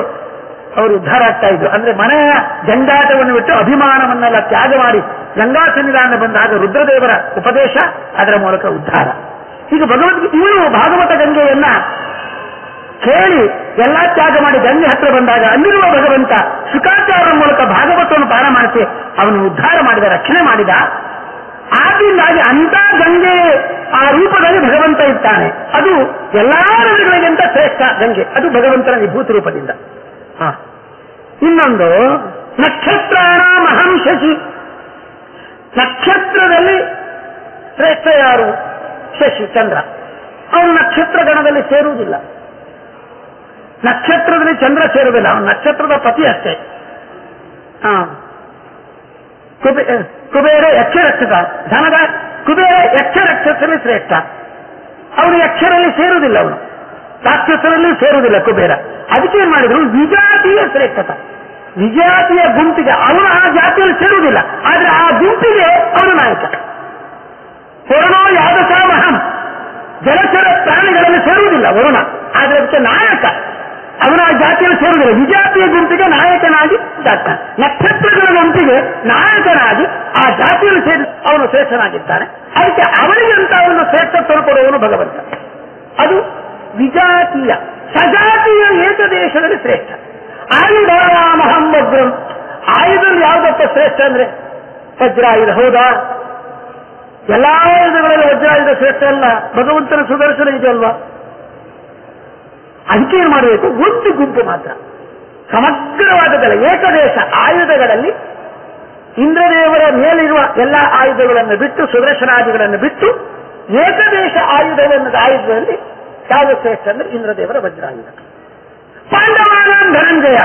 ಅವರು ಉದ್ಧಾರ ಆಗ್ತಾ ಇದ್ರು. ಅಂದ್ರೆ ಮನೆಯ ಜಂಜಾಟವನ್ನು ಬಿಟ್ಟು ಅಭಿಮಾನವನ್ನೆಲ್ಲ ತ್ಯಾಗ ಮಾಡಿ ಗಂಗಾ ಸನ್ನಿಧಾನ ಬಂದಾಗ ರುದ್ರದೇವರ ಉಪದೇಶ, ಅದರ ಮೂಲಕ ಉದ್ಧಾರ. ಈಗ ಇವನು ಭಾಗವತ ಗಂಗೆಯನ್ನ ಕೇಳಿ ಎಲ್ಲ ತ್ಯಾಗ ಮಾಡಿ ಗಂಗೆ ಹತ್ರ ಬಂದಾಗ ಅಲ್ಲಿರುವ ಭಗವಂತ ಶುಕಾಚಾರ್ಯರ ಮೂಲಕ ಭಾಗವತವನ್ನು ಪಾರ ಮಾಡಿಸಿ ಅವನು ಉದ್ಧಾರ ಮಾಡಿದ, ರಕ್ಷಣೆ ಮಾಡಿದ. ಆದ್ದರಿಂದಾಗಿ ಅಂತ ಗಂಗೆ ಆ ರೂಪದಲ್ಲಿ ಭಗವಂತ ಇರ್ತಾನೆ. ಅದು ಎಲ್ಲಾ ನದಿಗಳಿಗಿಂತ ಶ್ರೇಷ್ಠ ಗಂಗೆ, ಅದು ಭಗವಂತನ ವಿಭೂತಿ ರೂಪದಿಂದ. ಇನ್ನೊಂದು ನಕ್ಷತ್ರಾಣ ಮಹಂ ಶಶಿ. ನಕ್ಷತ್ರದಲ್ಲಿ ಶ್ರೇಷ್ಠ ಯಾರು? ಶಶಿ, ಚಂದ್ರ. ಅವನು ನಕ್ಷತ್ರ ಗಣದಲ್ಲಿ ಸೇರುವುದಿಲ್ಲ, ನಕ್ಷತ್ರದಲ್ಲಿ ಚಂದ್ರ ಸೇರುವುದಿಲ್ಲ, ಅವನು ನಕ್ಷತ್ರದ ಪತಿ ಅಷ್ಟೇ. ಕುಬೇರ ಯಕ್ಷ ರಕ್ಷಕ, ಧನದ ಕುಬೇರ ಯಕ್ಷ ರಕ್ಷಸರಲ್ಲಿ ಶ್ರೇಷ್ಠ. ಅವನು ಯಕ್ಷರಲ್ಲಿ ಸೇರುವುದಿಲ್ಲ, ಅವನು ರಾಕ್ಷಸರಲ್ಲಿ ಸೇರುವುದಿಲ್ಲ ಕುಬೇರ. ಅದಕ್ಕೆ ಏನ್ ಮಾಡಿದ್ರು, ವಿಜಾತಿಯ ಶ್ರೇಷ್ಠತ. ವಿಜಾತಿಯ ಗುಂಪಿಗೆ ಅವನು ಆ ಜಾತಿಯಲ್ಲಿ ಸೇರುವುದಿಲ್ಲ, ಆದ್ರೆ ಆ ಗುಂಪಿಗೆ ಅವನು ನಾಯಕ. ವರುಣೋ ಯಾದಸಾಮಹಂ, ಜಲಚರ ಪ್ರಾಣಿಗಳಲ್ಲಿ ಸೇರುವುದಿಲ್ಲ ವರುಣ, ಆದ್ರೆ ಅದಕ್ಕೆ ನಾಯಕ. ಅವನ ಆ ಜಾತಿಯಲ್ಲಿ ಸೇರುವುದಿಲ್ಲ, ವಿಜಾತಿಯ ಗುಂಪಿಗೆ ನಾಯಕನಾಗಿ ಜಾತ. ನಕ್ಷತ್ರಗಳ ಗುಂಪಿಗೆ ನಾಯಕನಾಗಿ ಆ ಜಾತಿಯಲ್ಲಿ ಸೇರಿ ಅವನು ಶ್ರೇಷ್ಠನಾಗಿದ್ದಾನೆ. ಅದಕ್ಕೆ ಅವನಿಗೆ ಅಂತ ಒಂದು ಶ್ರೇಷ್ಠತ್ವ ಕೊಡುವವನು ಭಗವಂತ. ಅದು ವಿಜಾತೀಯ. ಸಜಾತಿಯ ಏಕದೇಶದಲ್ಲಿ ಶ್ರೇಷ್ಠ. ಆಯುಧಾರಾಮಹಂ ವಜ್ರಂ. ಆಯುಧದಲ್ಲಿ ಯಾವುದಪ್ಪ ಶ್ರೇಷ್ಠ ಅಂದ್ರೆ ವಜ್ರಾಯುಧ. ಹೌದಾ? ಎಲ್ಲಾ ಆಯುಧಗಳಲ್ಲಿ ವಜ್ರಾಯುಧ ಶ್ರೇಷ್ಠ ಅಲ್ಲ, ಭಗವಂತನ ಸುದರ್ಶನ ಇದೆ ಅಲ್ವಾ? ಅದಕ್ಕೆ ಏನು ಮಾಡಬೇಕು, ಒಂದು ಗುಂಪು ಮಾತ್ರ ಸಮಗ್ರವಾದದಲ್ಲ, ಏಕದೇಶ ಆಯುಧಗಳಲ್ಲಿ ಇಂದ್ರದೇವರ ಮೇಲಿರುವ ಎಲ್ಲ ಆಯುಧಗಳನ್ನು ಬಿಟ್ಟು, ಸುದರ್ಶನಾದಿಗಳನ್ನು ಬಿಟ್ಟು ಏಕದೇಶ ಆಯುಧದಲ್ಲಿ ಯಾವ ಶ್ರೇಷ್ಠ ಅಂದ್ರೆ ಇಂದ್ರದೇವರ ವಜ್ರಾಯುಧ. ಪಾಂಡವನ ಧನಂಜಯ.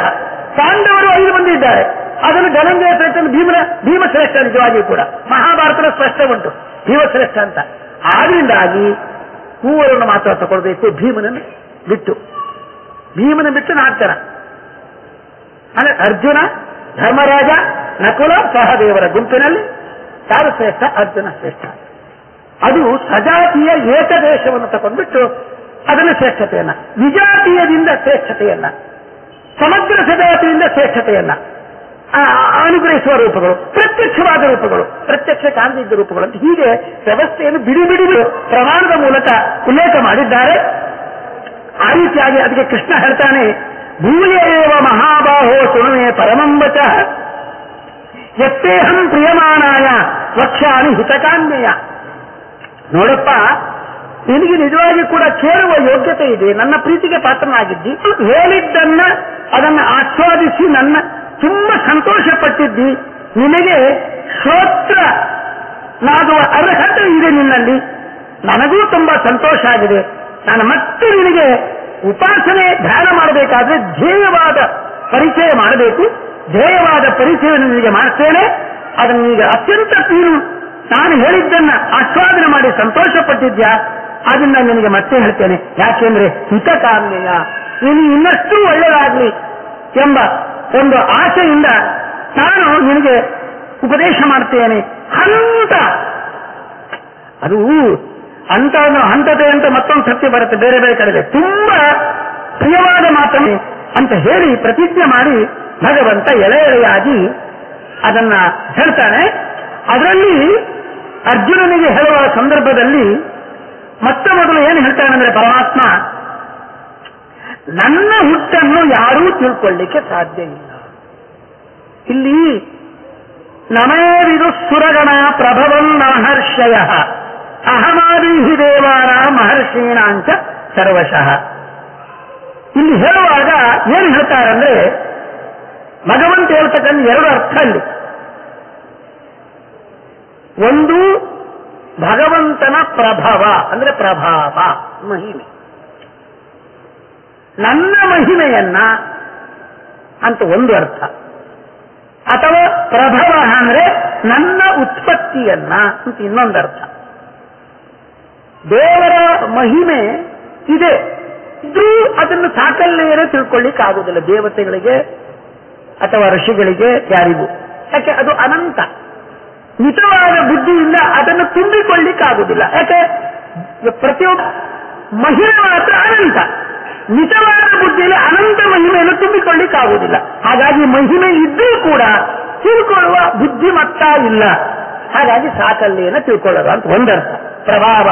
ಪಾಂಡವರು 5 ಮಂದಿ ಇದ್ದಾರೆ, ಅದನ್ನು ಧನಂಜಯ ಶ್ರೇಷ್ಠ, ಭೀಮಶ್ರೇಷ್ಠ. ನಿಜವಾಗಿಯೂ ಕೂಡ ಮಹಾಭಾರತದ ಸ್ಪಷ್ಟ ಉಂಟು ಭೀಮಶ್ರೇಷ್ಠ ಅಂತ. ಆದ್ರಿಂದಾಗಿ ಮೂವರನ್ನು ಮಾತ್ರ ತಗೊಳ್ಬೇಕು. ಭೀಮನನ್ನು ಬಿಟ್ಟು 4 ಜನ ಅಂದ್ರೆ ಅರ್ಜುನ, ಧರ್ಮರಾಜ, ನಕುಲ, ಸಹದೇವರ ಗುಂಪಿನಲ್ಲಿ ಯಾರು ಶ್ರೇಷ್ಠ? ಅರ್ಜುನ ಶ್ರೇಷ್ಠ. ಅದು ಸಜಾತಿಯ ಏಕದೇಶವನ್ನು ತಗೊಂಡ್ಬಿಟ್ಟು ಅದನ್ನು ಶ್ರೇಷ್ಠತೆಯನ್ನ, ವಿಜಾತೀಯದಿಂದ ಶ್ರೇಷ್ಠತೆಯನ್ನ, ಸಮಗ್ರ ಸಜಾತಿಯಿಂದ ಶ್ರೇಷ್ಠತೆಯನ್ನ ಅನುಗ್ರಹಿಸುವ ರೂಪಗಳು, ಪ್ರತ್ಯಕ್ಷವಾದ ರೂಪಗಳು, ಪ್ರತ್ಯಕ್ಷ ಕಾಣದಿದ್ದ ರೂಪಗಳು ಅಂತ ಹೀಗೆ ವ್ಯವಸ್ಥೆಯನ್ನು ಬಿಡಿ ಪ್ರಮಾಣದ ಮೂಲಕ ಉಲ್ಲೇಖ ಮಾಡಿದ್ದಾರೆ. ಆ ರೀತಿಯಾಗಿ ಅದಕ್ಕೆ ಕೃಷ್ಣ ಹೇಳ್ತಾನೆ, ಭೂಯೇವ ಮಹಾಬಾಹೋ ಶೃಣುಮೇ ಪರಮಂಬಚ ಯತ್ತೇಹಂ ಪ್ರಿಯಮಾನಾಯ ವಕ್ಷ್ಯಾಮಿ ಹಿತಕಾನ್ಯಯ. ನೋಡಪ್ಪ, ನಿನಗೆ ನಿಜವಾಗಿ ಕೂಡ ಕೇಳುವ ಯೋಗ್ಯತೆ ಇದೆ, ನನ್ನ ಪ್ರೀತಿಗೆ ಪಾತ್ರನಾಗಿದ್ದಿ, ಹೇಳಿದ್ದನ್ನ ಅದನ್ನು ಆಸ್ವಾದಿಸಿ ನನ್ನ ತುಂಬಾ ಸಂತೋಷ ಪಟ್ಟಿದ್ದಿ, ನಿನಗೆ ಶ್ರೋತ್ರನಾಗುವ ಅರ್ಹತೆ ಇದೆ ನಿನ್ನಲ್ಲಿ, ನನಗೂ ತುಂಬಾ ಸಂತೋಷ ಆಗಿದೆ. ನಾನು ಮತ್ತೆ ನಿನಗೆ ಉಪಾಸನೆ ಧ್ಯಾನ ಮಾಡಬೇಕಾದ್ರೆ ಧ್ಯೇಯವಾದ ಪರಿಚಯ ಮಾಡಬೇಕು. ಧ್ಯೇಯವಾದ ಪರಿಚಯವನ್ನು ನಿನಗೆ ಮಾಡ್ತೇನೆ. ಅದನ್ನು ಈಗ ಅತ್ಯಂತ ನಾನು ಹೇಳಿದ್ದನ್ನ ಆಸ್ವಾದನೆ ಮಾಡಿ ಸಂತೋಷ ಪಟ್ಟಿದ್ಯಾ, ಅದನ್ನ ನಿನಗೆ ಮತ್ತೆ ಹೇಳ್ತೇನೆ. ಯಾಕೆಂದ್ರೆ ಹಿತಕಾಮ್ಯಯ, ನೀನು ಇನ್ನಷ್ಟು ಒಳ್ಳೆಯದಾಗಲಿ ಎಂಬ ಒಂದು ಆಸೆಯಿಂದ ನಾನು ನಿನಗೆ ಉಪದೇಶ ಮಾಡ್ತೇನೆ ಅಂತ. ಅದು ಹಂತತೆ ಅಂತ ಮತ್ತೊಂದು ಸತ್ಯ ಬರುತ್ತೆ ಬೇರೆ ಬೇರೆ ಕಡೆಗೆ. ತುಂಬಾ ಪ್ರಿಯವಾದ ಮಾತನ್ನು ಅಂತ ಹೇಳಿ ಪ್ರತಿಜ್ಞೆ ಮಾಡಿ ಭಗವಂತ ಎಳೆಯಾಗಿ ಅದನ್ನ ಹೇಳ್ತಾನೆ. ಅದರಲ್ಲಿ ಅರ್ಜುನನಿಗೆ ಹೇಳುವ ಸಂದರ್ಭದಲ್ಲಿ ಮೊದಲು ಏನು ಹೇಳ್ತಾನೆಂದ್ರೆ, ಪರಮಾತ್ಮ ನನ್ನ ಹುಟ್ಟನ್ನು ಯಾರೂ ತಿಳ್ಕೊಳ್ಳಿಕ್ಕೆ ಸಾಧ್ಯ ಇಲ್ಲ. ಇಲ್ಲಿ ನಮೇವಿದು ಸುರಗಣ ಪ್ರಭವಂ ಮಹರ್ಷಯ ಅಹಮಾದಿಹಿ ದೇವಾನ ಮಹರ್ಷೀಣಾಂಚ ಸರ್ವಶಃ. ಇಲ್ಲಿ ಹೇಳುವಾಗ ಏನು ಹೇಳ್ತಾರಂದ್ರೆ, ಭಗವಂತ ಹೇಳ್ತಕ್ಕಂಥ 2 ಅರ್ಥ ಅಲ್ಲಿ. ಒಂದು ಭಗವಂತನ ಪ್ರಭವ ಅಂದ್ರೆ ಪ್ರಭಾವ, ಮಹಿಮೆ. ನನ್ನ ಮಹಿಮೆಯನ್ನ ಅಂತ ಒಂದು ಅರ್ಥ, ಅಥವಾ ಪ್ರಭವ ಅಂದ್ರೆ ನನ್ನ ಉತ್ಪತ್ತಿಯನ್ನ ಅಂತ ಇನ್ನೊಂದರ್ಥ. ದೇವರ ಮಹಿಮೆ ಇದೆ, ಇದ್ರೂ ಅದನ್ನು ಸಾಕಲ್ಲೇನೆ ತಿಳ್ಕೊಳ್ಳಿಕ್ಕಾಗುವುದಿಲ್ಲ ದೇವತೆಗಳಿಗೆ ಅಥವಾ ಋಷಿಗಳಿಗೆ, ಯಾರಿಗೂ. ಯಾಕೆ? ಅದು ಅನಂತ. ಮಿತವಾದ ಬುದ್ಧಿಯಿಂದ ಅದನ್ನು ತುಂಬಿಕೊಳ್ಳಿಕ್ಕಾಗುವುದಿಲ್ಲ. ಯಾಕೆ? ಪ್ರತಿಯೊಬ್ಬ ಮಹಿಮೆ ಮಾತ್ರ ಅನಂತ, ಮಿತವಾದ ಬುದ್ಧಿಯಲ್ಲಿ ಅನಂತ ಮಹಿಮೆಯನ್ನು ತುಂಬಿಕೊಳ್ಳಿಕ್ಕಾಗುವುದಿಲ್ಲ. ಹಾಗಾಗಿ ಮಹಿಮೆ ಇದ್ರೂ ಕೂಡ ತಿಳ್ಕೊಳ್ಳುವ ಬುದ್ಧಿಮತ್ತ ಇಲ್ಲ. ಹಾಗಾಗಿ ಸಾಕಲ್ಲೇನ ತಿಳ್ಕೊಳ್ಳೋದು ಅಂತ ಒಂದರ್ಥ. ಪ್ರಭಾವ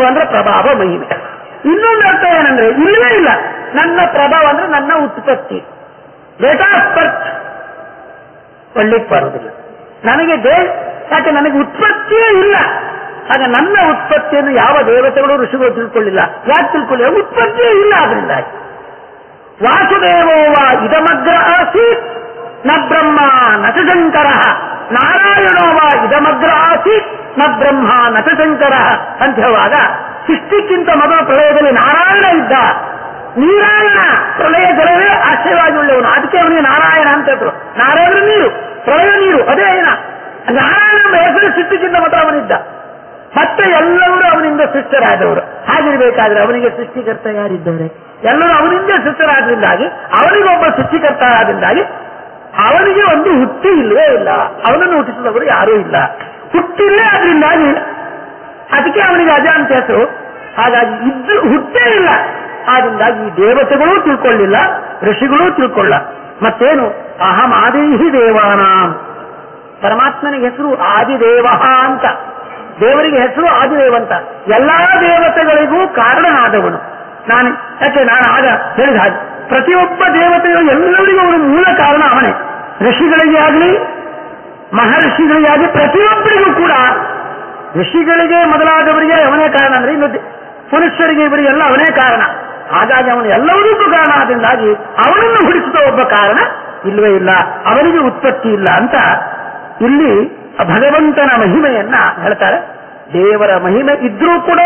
ಅಂದ್ರೆ ಪ್ರಭಾವ, ಮಹಿಮೆ. ಇನ್ನೊಂದು ಅರ್ಥ ಏನಂದ್ರೆ ಇಲ್ಲವೇ ಇಲ್ಲ. ನನ್ನ ಪ್ರಭಾವ ಅಂದ್ರೆ ನನ್ನ ಉತ್ಪತ್ತಿ, ಡೇಟ್ ಆಫ್ ಬರ್ತ್ ಕೊಳ್ಳಿಕ್ ಬರುವುದಿಲ್ಲ ನನಗೆ. ಯಾಕೆ? ನನಗೆ ಉತ್ಪತ್ತಿಯೇ ಇಲ್ಲ. ಆಗ ನನ್ನ ಉತ್ಪತ್ತಿಯನ್ನು ಯಾವ ದೇವತೆಗಳು ಋಷಿಗಳು ತಿಳ್ಕೊಳ್ಳಿಲ್ಲ. ಯಾಕೆ ತಿಳ್ಕೊಳ್ಳಿಲ್ಲ? ಉತ್ಪತ್ತಿಯೇ ಇಲ್ಲ. ಆದ್ರಿಂದ ವಾಸುದೇವೋವ ಇದಮಗ್ರ ಆಸೀತ್ ನ ಬ್ರಹ್ಮ ನಚ ಶಂಕರ, ನಾರಾಯಣೋವ ಇದಮಗ್ರ ಆಸೀತ್ ನ ಬ್ರಹ್ಮ ನಚ ಶಂಕರ ಅಂತ ಹೇಳುವಾಗ, ಸೃಷ್ಟಿಕ್ಕಿಂತ ಮೊದಲು ಪ್ರಳಯದಲ್ಲಿ ನಾರಾಯಣ ಇದ್ದ. ನೀರಾಯಣ ಪ್ರಳಯ ಜಲವೇ ಆಶ್ಚರ್ಯವಾಗಿ ಉಳ್ಳವನು, ಅದಕ್ಕೆ ಅವನಿಗೆ ನಾರಾಯಣ ಅಂತ ಹೇಳಿದ್ರು. ನಾರಾಯಣ ನೀರು, ಪ್ರಳಯ ನೀರು, ಅದೇ ಏನ ನಾರಾಯಣ ಹೆಸರು ಸೃಷ್ಟಿಕ್ಕಿಂತ ಮೊದಲು ಅವನಿದ್ದ. ಮತ್ತೆ ಎಲ್ಲರೂ ಅವನಿಂದ ಸೃಷ್ಟರಾದವರು. ಹಾಗಿರಬೇಕಾದ್ರೆ ಅವನಿಗೆ ಸೃಷ್ಟಿಕರ್ತ ಯಾರಿದ್ದಾರೆ? ಎಲ್ಲರೂ ಅವನಿಂದ ಸೃಷ್ಟರಾದ್ರಿಂದಾಗಿ ಅವನಿಗೊಬ್ಬ ಸೃಷ್ಟಿಕರ್ತ ಆದ್ರಿಂದಾಗಿ ಅವನಿಗೆ ಒಂದು ಹುಟ್ಟಿ ಇಲ್ಲವೇ ಇಲ್ಲ. ಅವನನ್ನು ಹುಟ್ಟಿಸಿದವರು ಯಾರೂ ಇಲ್ಲ, ಹುಟ್ಟಿಲ್ಲೇ. ಆದ್ರಿಂದಾಗಿ ಅದಕ್ಕೆ ಅವನಿಗೆ ಅಜ ಅಂತ ಹೆಸರು. ಹಾಗಾಗಿ ಇದ್ದು ಹುಟ್ಟೇ ಇಲ್ಲ. ಆದ್ರಿಂದಾಗಿ ಈ ದೇವತೆಗಳೂ ತಿಳ್ಕೊಳ್ಳಿಲ್ಲ, ಋಷಿಗಳೂ ತಿಳ್ಕೊಳ್ಳ. ಮತ್ತೇನು? ಅಹಂ ಆದಿಹಿ ದೇವಾನಾಂ. ಪರಮಾತ್ಮನಿಗೆ ಹೆಸರು ಆದಿದೇವ ಅಂತ, ದೇವರಿಗೆ ಹೆಸರು ಆದಿದೇವಂತ. ಎಲ್ಲಾ ದೇವತೆಗಳಿಗೂ ಕಾರಣನಾದವನು ನಾನು. ಯಾಕೆ? ನಾನು ಆಗ ಹೇಳಿದ ಹಾಗೆ ಪ್ರತಿಯೊಬ್ಬ ದೇವತೆಗಳು ಎಲ್ಲರಿಗೂ ಅವನು ಮೂಲ ಕಾರಣ ಅವನೇ. ಋಷಿಗಳಿಗೆ ಆಗಲಿ ಮಹರ್ಷಿಗಳಿಗೆ ಆಗಲಿ ಪ್ರತಿಯೊಬ್ಬರಿಗೂ ಕೂಡ, ಋಷಿಗಳಿಗೆ ಮೊದಲಾದವರಿಗೆ ಅವನೇ ಕಾರಣ ಅಂದ್ರೆ ಇನ್ನು ಪುರುಷರಿಗೆ ಇವರಿಗೆಲ್ಲ ಅವನೇ ಕಾರಣ. ಹಾಗಾಗಿ ಅವನು ಎಲ್ಲವರಿಗೂ ಕಾರಣ. ಆದ್ರಿಂದಾಗಿ ಅವನನ್ನು ಹುಟ್ಟಿಸಿದ ಒಬ್ಬ ಕಾರಣ ಇಲ್ಲವೇ ಇಲ್ಲ, ಅವನಿಗೆ ಉತ್ಪತ್ತಿ ಇಲ್ಲ ಅಂತ ಇಲ್ಲಿ ಭಗವಂತನ ಮಹಿಮೆಯನ್ನ ಹೇಳ್ತಾರೆ. ದೇವರ ಮಹಿಮೆ ಇದ್ರೂ ಕೂಡ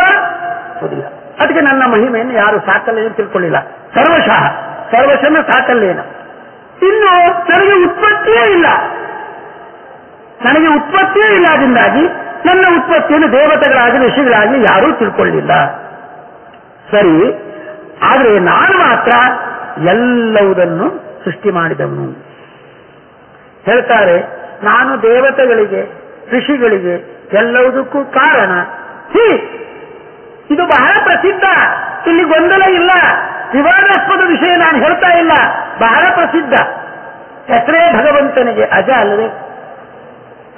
ಓದಿಲ್ಲ. ಅದಕ್ಕೆ ನನ್ನ ಮಹಿಮೆಯನ್ನು ಯಾರು ಸಾಕಲ್ಲೇನು ತಿಳ್ಕೊಳ್ಳಿಲ್ಲ. ಸರ್ವಶನ ಸಾಕಲ್ಲೇನು. ಇನ್ನು ನನಗೆ ಉತ್ಪತ್ತಿಯೇ ಇಲ್ಲ, ಆದ್ರಿಂದಾಗಿ ನನ್ನ ಉತ್ಪತ್ತಿಯನ್ನು ದೇವತೆಗಳಾಗಿ ಋಷಿಗಳಾಗಿ ಯಾರೂ ತಿಳ್ಕೊಳ್ಳಿಲ್ಲ. ಸರಿ, ಆದರೆ ನಾನು ಮಾತ್ರ ಎಲ್ಲವುದನ್ನು ಸೃಷ್ಟಿ ಮಾಡಿದವನು. ಹೇಳ್ತಾರೆ, ನಾನು ದೇವತೆಗಳಿಗೆ ಋಷಿಗಳಿಗೆ ಎಲ್ಲವುದಕ್ಕೂ ಕಾರಣ. ಇದು ಬಹಳ ಪ್ರಸಿದ್ಧ, ಇಲ್ಲಿ ಗೊಂದಲ ಇಲ್ಲ, ವಿವಾದಾಸ್ಪದ ವಿಷಯ ನಾನು ಹೇಳ್ತಾ ಇಲ್ಲ. ಬಹಳ ಪ್ರಸಿದ್ಧ. ಹೆಸರೇ ಭಗವಂತನಿಗೆ ಅಜ ಅಲ್ಲವೇ?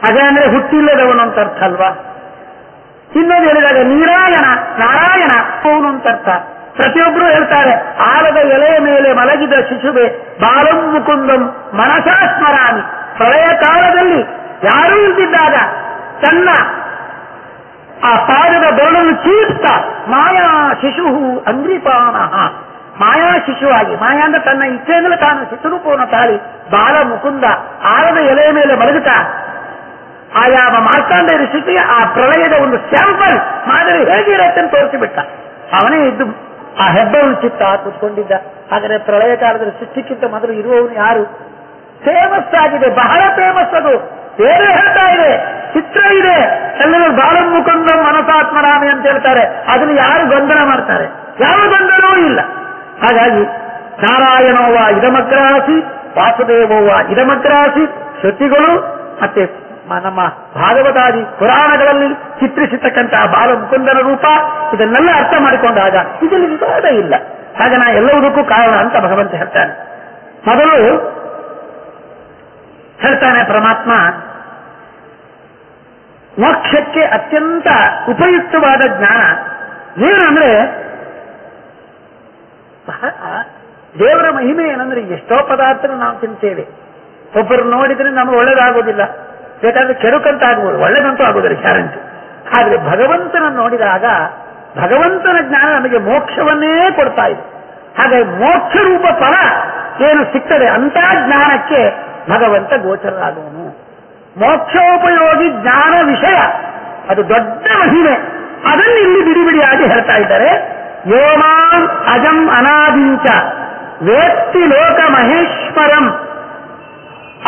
ಅಜ ಅಂದ್ರೆ ಹುಟ್ಟಿಲ್ಲದವನು ಅಂತ ಅರ್ಥ ಅಲ್ವಾ? ಇನ್ನೊಂದು ಹೇಳಿದಾಗ ನಾರಾಯಣ ಅವನು ಅಂತ ಅರ್ಥ. ಪ್ರತಿಯೊಬ್ಬರು ಹೇಳ್ತಾರೆ, ಆಲದ ಎಲೆಯ ಮೇಲೆ ಮಲಗಿದ ಶಿಶುವೆ ಬಾಲಂ ಮುಕುಂದಂ ಮನಸಾ ಸ್ಮರಾಮಿ. ಪ್ರಳಯ ಕಾಲದಲ್ಲಿ ಯಾರೂ ಇಲ್ದಿದ್ದಾಗ ತನ್ನ ಆ ಪಾದದ ಬೆರಳನ್ನು ಚೀರ್ತಾ ಮಾಯಾ ಶಿಶು ಅಂಗ್ರಿಪಾನ, ಮಾಯಾ ಶಿಶುವಾಗಿ, ಮಾಯಾ ಅಂದ್ರೆ ತನ್ನ ಇಚ್ಛೆಯಿಂದಲೇ ತಾನು ಶಿಶುರೂಪವನ್ನು ತಾಳಿ ಬಾಲ ಮುಕುಂದ ಆಲದ ಎಲೆಯ ಮೇಲೆ ಮಲಗುತ್ತಾ ಆಯಾ ಮಾರ್ತಾಂಡ ಋಷಿಗೆ ಆ ಪ್ರಳಯದ ಒಂದು ಸ್ಯಾಂಪಲ್ ಮಾದರಿ ಹೇಗಿರುತ್ತೆ ಅಂತ ತೋರಿಸಿಬಿಟ್ಟ. ಅವನೇ ಇದ್ದು ಆ ಹೆಬ್ಬವನ್ನು ಚಿತ್ತ ಕೂತ್ಕೊಂಡಿದ್ದ. ಹಾಗಾದ್ರೆ ಪ್ರಳಯ ಕಾಲದಲ್ಲಿ ಸೃಷ್ಟಿಕ್ಕಿಂತ ಮೊದಲು ಇರುವವನು ಯಾರು? ಫೇಮಸ್ ಆಗಿದೆ, ಬಹಳ ಫೇಮಸ್. ಅದು ಬೇರೆ ಹೇಳ್ತಾ ಇದೆ, ಚಿತ್ರ ಇದೆ, ಎಲ್ಲರೂ ಬಾಲಂ ಮುಕುಂದಂ ಮನಸಾತ್ಮರಾಮಿ ಅಂತ ಹೇಳ್ತಾರೆ. ಅದನ್ನು ಯಾರು ಗೊಂದಲ ಮಾಡ್ತಾರೆ? ಯಾವ ಗೊಂದಲವೂ ಇಲ್ಲ. ಹಾಗಾಗಿ ನಾರಾಯಣೋವ ಇದಮಗ್ರಾಸಿ ವಾಸುದೇವೋವ ಇದಮಗ್ರಾಸಿ ಶ್ರುತಿಗಳು ಮತ್ತೆ ನಮ್ಮ ಭಾಗವತಾದಿ ಪುರಾಣಗಳಲ್ಲಿ ಚಿತ್ರಿಸಿರ್ತಕ್ಕಂತಹ ಬಾಲ ಮುಕುಂದನ ರೂಪ ಇದನ್ನೆಲ್ಲ ಅರ್ಥ ಮಾಡಿಕೊಂಡಾಗ ಇದರಲ್ಲಿ ವಿವಾದ ಇಲ್ಲ. ಹಾಗೆ ನಾ ಎಲ್ಲವುದಕ್ಕೂ ಕಾರಣ ಅಂತ ಭಗವಂತ ಹೇಳ್ತಾನೆ. ಮೊದಲು ಹೇಳ್ತಾನೆ ಪರಮಾತ್ಮ, ಮೋಕ್ಷಕ್ಕೆ ಅತ್ಯಂತ ಉಪಯುಕ್ತವಾದ ಜ್ಞಾನ ಏನಂದ್ರೆ ದೇವರ ಮಹಿಮೆ ಏನಂದ್ರೆ ಎಷ್ಟೋ ಪದಾರ್ಥ ನಾವು ತಿಂತೇವೆ. ಒಬ್ಬರು ನೋಡಿದ್ರೆ ನಮಗೆ ಒಳ್ಳೇದಾಗೋದಿಲ್ಲ, ಬೇಕಾದ್ರೆ ಕೆಡುಕಂತ ಆಗ್ಬೋದು, ಒಳ್ಳೇದಂತೂ ಆಗೋದಿಲ್ಲ ಗ್ಯಾರಂಟಿ. ಆದ್ರೆ ಭಗವಂತನ ನೋಡಿದಾಗ ಭಗವಂತನ ಜ್ಞಾನ ನಮಗೆ ಮೋಕ್ಷವನ್ನೇ ಕೊಡ್ತಾ ಇದೆ. ಹಾಗಾಗಿ ಮೋಕ್ಷ ರೂಪ ಫಲ ಏನು ಸಿಗ್ತದೆ ಅಂತ ಜ್ಞಾನಕ್ಕೆ ಭಗವಂತ ಗೋಚರರಾಗುವನು. ಮೋಕ್ಷೋಪಯೋಗಿ ಜ್ಞಾನ ವಿಷಯ, ಅದು ದೊಡ್ಡ ಮಹಿಮೆ. ಅದನ್ನು ಇಲ್ಲಿ ಬಿಡಿಬಿಡಿಯಾಗಿ ಹೇಳ್ತಾ ಇದ್ದಾರೆ. ಯೋಮಾಂ ಅಜಂ ಅನಾದಿಂಚ ವೇತ್ತಿ ಲೋಕ ಮಹೇಶ್ವರಂ